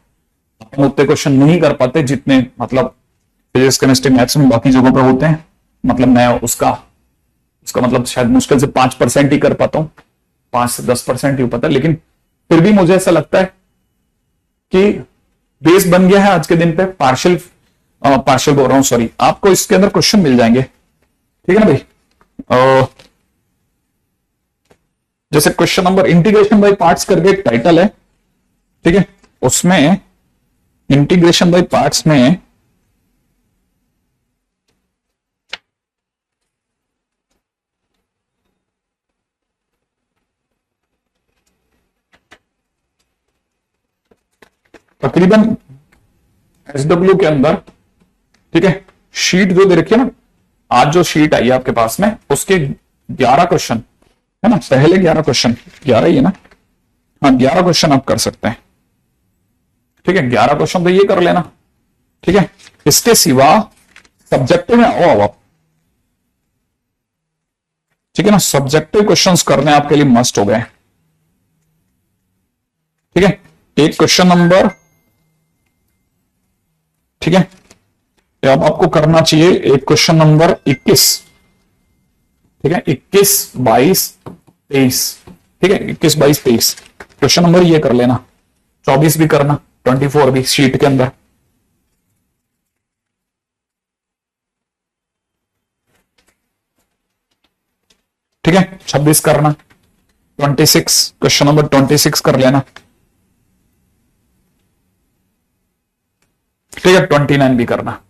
हम उतने क्वेश्चन नहीं कर पाते जितने मतलब फिजिक्स केमिस्ट्री मैथ्स में बाकी जगहों पर होते हैं। मतलब मैं उसका मतलब शायद मुश्किल से 5% ही कर पाता हूं, 5 से 10% ही हो पाता है, लेकिन फिर भी मुझे ऐसा लगता है कि बेस बन गया है आज के दिन पे। पार्शियल बोल रहा हूं, सॉरी, आपको इसके अंदर क्वेश्चन मिल जाएंगे। ठीक है ना भाई, जैसे question number integration by parts करके एक टाइटल है, ठीक है, उसमें इंटीग्रेशन बाय पार्ट्स में तकरीबन SW के अंदर, ठीक है, शीट जो दे रखी है ना, आज जो शीट आई है आपके पास में उसके 11 क्वेश्चन है ना, पहले 11 क्वेश्चन, 11 ही है ना, हाँ 11 क्वेश्चन आप कर सकते हैं। ठीक है, 11 क्वेश्चन तो ये कर लेना। ठीक है, इसके सिवा सब्जेक्टिव में आओ आप, ठीक है ना, सब्जेक्टिव क्वेश्चंस करने आपके लिए मस्ट हो गए। ठीक है, एक क्वेश्चन नंबर, ठीक है, अब आपको करना चाहिए एक क्वेश्चन नंबर 21, ठीक है, 21, 22, 23, ठीक है, 21, 22, 23 क्वेश्चन नंबर ये कर लेना, 24 भी करना, 24 भी शीट के अंदर। ठीक है, 26 करना, 26 क्वेश्चन नंबर 26 कर लेना। ठीक है, 29 भी करना।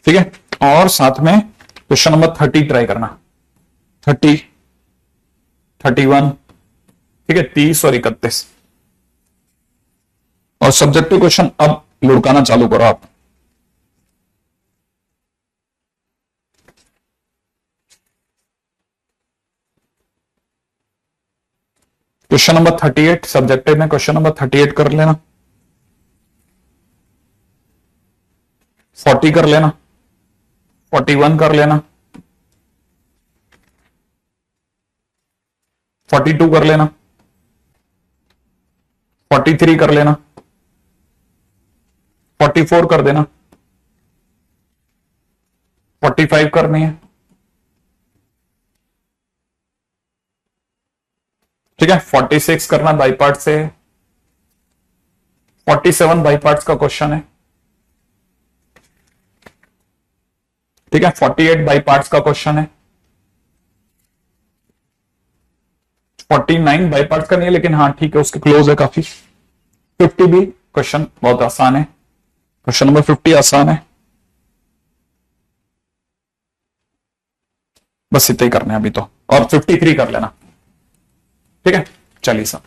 ठीक है, और साथ में क्वेश्चन नंबर 30 ट्राई करना, 30, 31, ठीक है, 30 और 31। और सब्जेक्टिव क्वेश्चन अब लुढ़काना चालू करो आप। क्वेश्चन नंबर 38 सब्जेक्टिव में, क्वेश्चन नंबर 38 कर लेना, 40 कर लेना, 41 कर लेना, 42 कर लेना, 43 कर लेना, 44 कर देना, 45 करनी है। ठीक है, 46 करना बाई पार्ट से, 47 बाई पार्ट्स का क्वेश्चन है। ठीक है, 48 बाई पार्ट्स का क्वेश्चन है, 49 बाई पार्ट्स का नहीं है लेकिन हाँ ठीक है, उसके क्लोज है काफी। 50 भी क्वेश्चन बहुत आसान है, क्वेश्चन नंबर 50 आसान है। बस इतना ही करना है अभी तो, और 53 कर लेना। ठीक है, चलिए सब